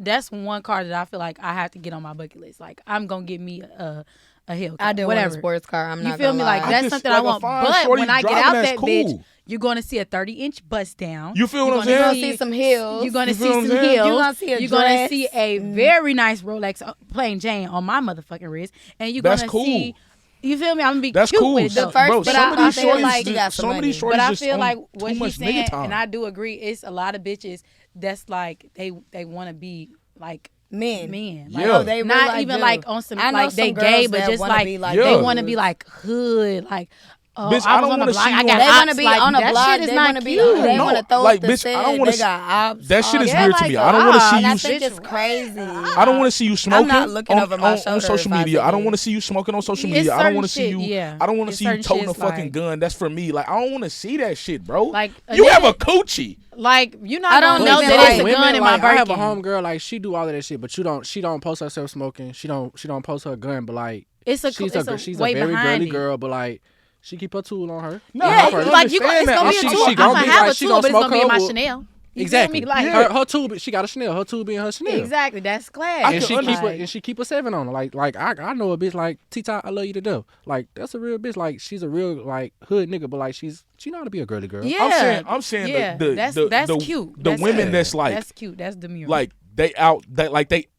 that's one car that I feel like I have to get on my bucket list. Like I'm gonna get me a Hellcat. I do whatever. want a sports car. I'm You not feel gonna me? lie. Like that's just- something like I a want. fine But shorty when I get driving, out that's that cool. bitch, you're gonna see a 30-inch bust down. you feel what You're I'm gonna saying? see some heels. You're gonna You see feel what I'm some saying? heels. You're gonna see a You're gonna dress. see a very nice Rolex plain Jane on my motherfucking wrist, and you're That's gonna cool. see. You feel me? I'm gonna be That's cute cool. with it, though. first- Bro, but some of I these feel shorties, like you got some some of these money. shorties But I just feel on like too what much he's saying, nigga time. and I do agree, it's a lot of bitches that's like they want to be like men. Like, Yeah. they not really even do. like on some I know like some they girls gay, but that just wanna like, be like Yeah. they dudes. want to be like hood, like. Oh, Bitch, I I was don't on the wanna block. see I you got on- They want to ops, be like, on a that block. shit is They not want to be. cute. They No, want to throw like, up the bitch, I don't set. wanna They got ops. That shit is Yeah, weird to like, me. I don't want to see And you. I think it's crazy. I don't want to see you smoking. not looking on, over my on shoulder social if I media. see I don't it. want to see you smoking on social It's media. I don't certain want to see shit, you. yeah. I don't want to It's see you certain toting a shit's fucking like- gun. That's for me. Like I don't want to see that shit, bro. Like, a you have nigga- a coochie. Like you not I don't gonna know even that like it's a women, gun in my like, I have a Birkin. homegirl, like she do all of that shit, but she don't post herself smoking. She don't post her gun, but like It's a she's it's a a she's way a very behind girly it. girl, but like she keep her tool on her. No, Yeah, I can like you, understand it's that. gonna be a She- tool. she I'm gonna gonna be have like- a she tool, gonna but it's gonna smoke be in her my wood. Chanel. You Exactly. feel me? Like Her tool, she got a Chanel. Her tool be in her Chanel. exactly. That's class. I And can she keep understand. and she keep a 7 on her. Like I know a bitch like T-Top, I love you to death. Like that's a real bitch. Like she's a real like hood nigga, but like she know how to be a girly girl. Yeah, I'm saying yeah. the that's the, cute. The That's women cute. that's like that's cute. That's demure. like they out that like they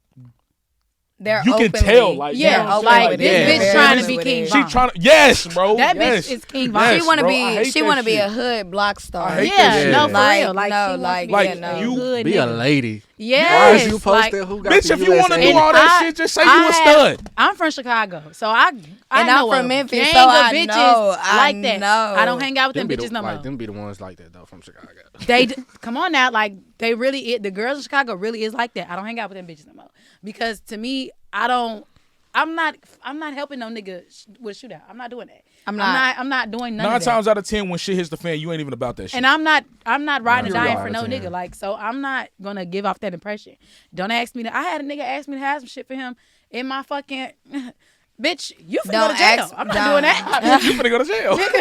They're you can openly- tell like yeah, you know what I'm like saying? this yeah. bitch Yeah. trying to Yeah. be King She Von. She trying to yes, bro. That yes. bitch is King Von. Yes, She want to bro. I hate be. She that want to be shit. a hood block star. I hate Yeah, that shit. no, for Like, real. Like, no, she wants like, to be Like, a you hood Be nigga. a lady. Yes, Why is you like, posting who got Bitch, the if you want to USA? do all that I- shit, just say you a I stud. I'm from Chicago, so I And know I'm from a Memphis, gang so of I bitches know, I like that. know. I don't hang out with them be bitches no more. them be the ones like that though from Chicago. Come on now, like they really, the girls in Chicago really is like that. I don't hang out with them bitches no more because to me, I'm not helping no nigga with a shootout. I'm not doing that. I'm not doing none 9 of that. times out of 10, when shit hits the fan, you ain't even about that shit. And I'm not riding Nah, or dying you're for no right. nigga. Like, so I'm not gonna give off that impression. Don't ask me to. I had a nigga ask me to have some shit for him in my fucking bitch. You finna go Don't to jail. ask- I'm not don't. doing that. you finna go to jail. what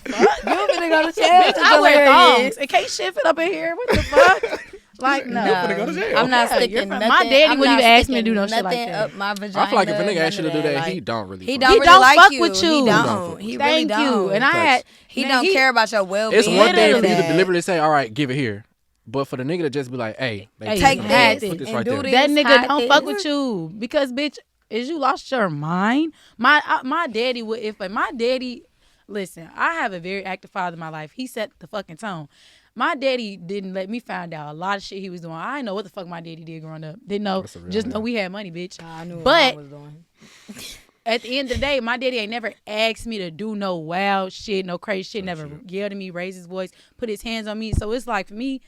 the fuck? You finna go to jail. Bitch, I wear thongs. And can't shit fit up in here. What the fuck? Like, no. You finna go to jail. I'm not Yeah, sticking you're fine. nothing. My daddy I'm wouldn't not even ask me to do sticking no shit like nothing that. up my vagina. I feel like if a nigga none asks you to of do that, like, he don't really. He fuck don't He really don't like fuck you. with you. He He don't don't. fuck He with really Thank don't. you. And I had. He man, don't care about your well-being. It's one thing for you to Literally. deliberately say, "All right, give it here," but for the nigga to just be like, "Hey, Hey, Take had this it. put this and right do there." this. That nigga hide don't this. fuck with you because bitch, is you lost your mind? My daddy would if my daddy listen. I have a very active father in my life. He set the fucking tone. My daddy didn't let me find out a lot of shit he was doing. I didn't know what the fuck my daddy did growing up. Didn't know. That's a real Just nigga. know we had money, bitch. I knew what But mom was doing. at the end of the day, my daddy ain't never asked me to do no wild shit, no crazy shit. Never yelled at me, raised his voice, put his hands on me. So it's like for me,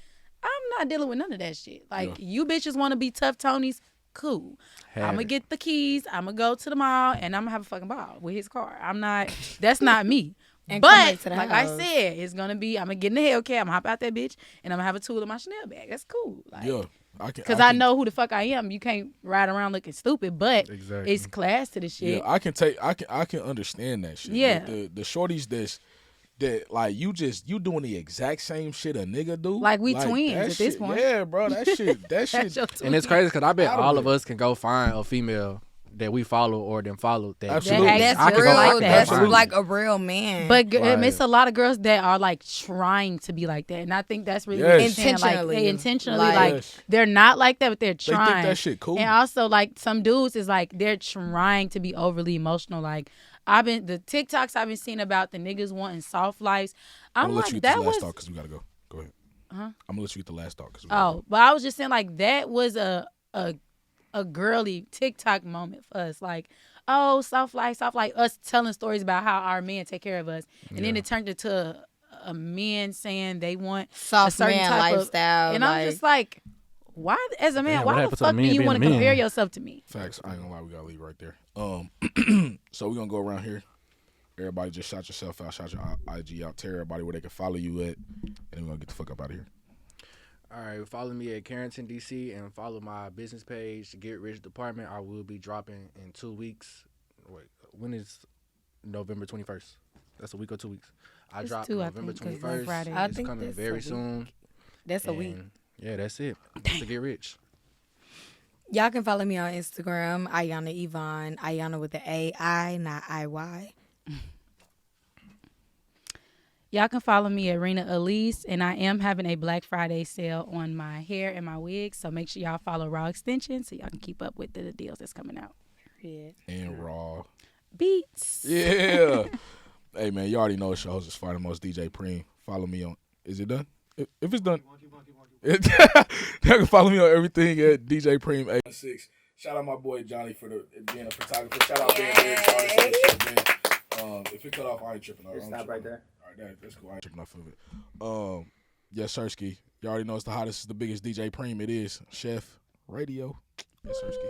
I'm not dealing with none of that shit. Like you bitches want to be tough Tonys, cool. Have I'm gonna it. get the keys. I'm gonna go to the mall and I'm gonna have a fucking ball with his car. I'm not. That's not me. And come back But to the like house. I said, it's gonna be. I'm gonna get in the Hellcat. I'm gonna hop out that bitch and I'm gonna have a tool in my Chanel bag. That's cool. Like, Yeah, I can. Cause I know who the fuck I am. You can't ride around looking stupid, but Exactly. it's class to the shit. Yeah, I can understand that shit. Yeah. The shorties that like you doing the exact same shit a nigga do. Like we twins that at this shit- point. Yeah, bro, that shit. That's your And it's twin. crazy because I bet Out of all of it. us can go find a female that we follow or them follow. That Absolutely. That's I could real. go- I could That's find like it. a real man. But Right. it's a lot of girls that are like trying to be like that, and I think that's really Yes. what you're saying. Like Intentionally. they intentionally Like- like Yes. they're not like that, but they're They trying. think that shit cool. And also like some dudes is like they're trying to be overly emotional. Like the TikToks I've been seeing about the niggas wanting soft lives. I'm I'm gonna let you like get that the last was thought because we gotta go. Go ahead. Huh? I'm gonna let you get the last thought because. oh, but I was just saying like that was a girly TikTok moment for us. Like, oh, soft life, us telling stories about how our men take care of us. And then it turned into a man saying they want Soft certain man type of- lifestyle. and I'm just like, why as a man, Damn, what why the happened to the fuck do men you being want a to man? compare yourself to me? Facts. I ain't gonna lie, we gotta leave right there. So we're gonna go around here. Everybody just shout yourself out, shout your IG out, tell everybody where they can follow you at, and then we're gonna get the fuck up out of here. All right, follow me at Carrington DC and follow my business page, Get Rich Department. I will be dropping in 2 weeks. Wait, when is November 21st? That's a week or 2 weeks. I It's drop 2, I November think, 'cause it's 21st. Friday. I It's think coming that's a very week. soon. that's a week. And yeah, that's it. To get rich. Y'all can follow me on Instagram, Ayana Yvonne. Ayana with the A-I, not I-Y. Y'all can follow me at Rena Elise, and I am having a Black Friday sale on my hair and my wigs. So make sure y'all follow Raw Extension so y'all can keep up with the deals that's coming out. Yeah. And raw. Beats. Yeah. Hey man, you already know it's your host is Fire the Most DJ Preem. Follow me on. Is it done? If it's done, you can follow me on everything at DJ Preem 86. Shout out my boy Johnny for being a photographer. Shout out Ben Beard for all this other shit, man. If it cut off, I ain't tripping. Just stop right there. All right, that's cool. I ain't tripping off of it. Yes, Sirski. You already know it's the hottest, the biggest DJ Preem. It is Chef Radio. Yes, Sirski.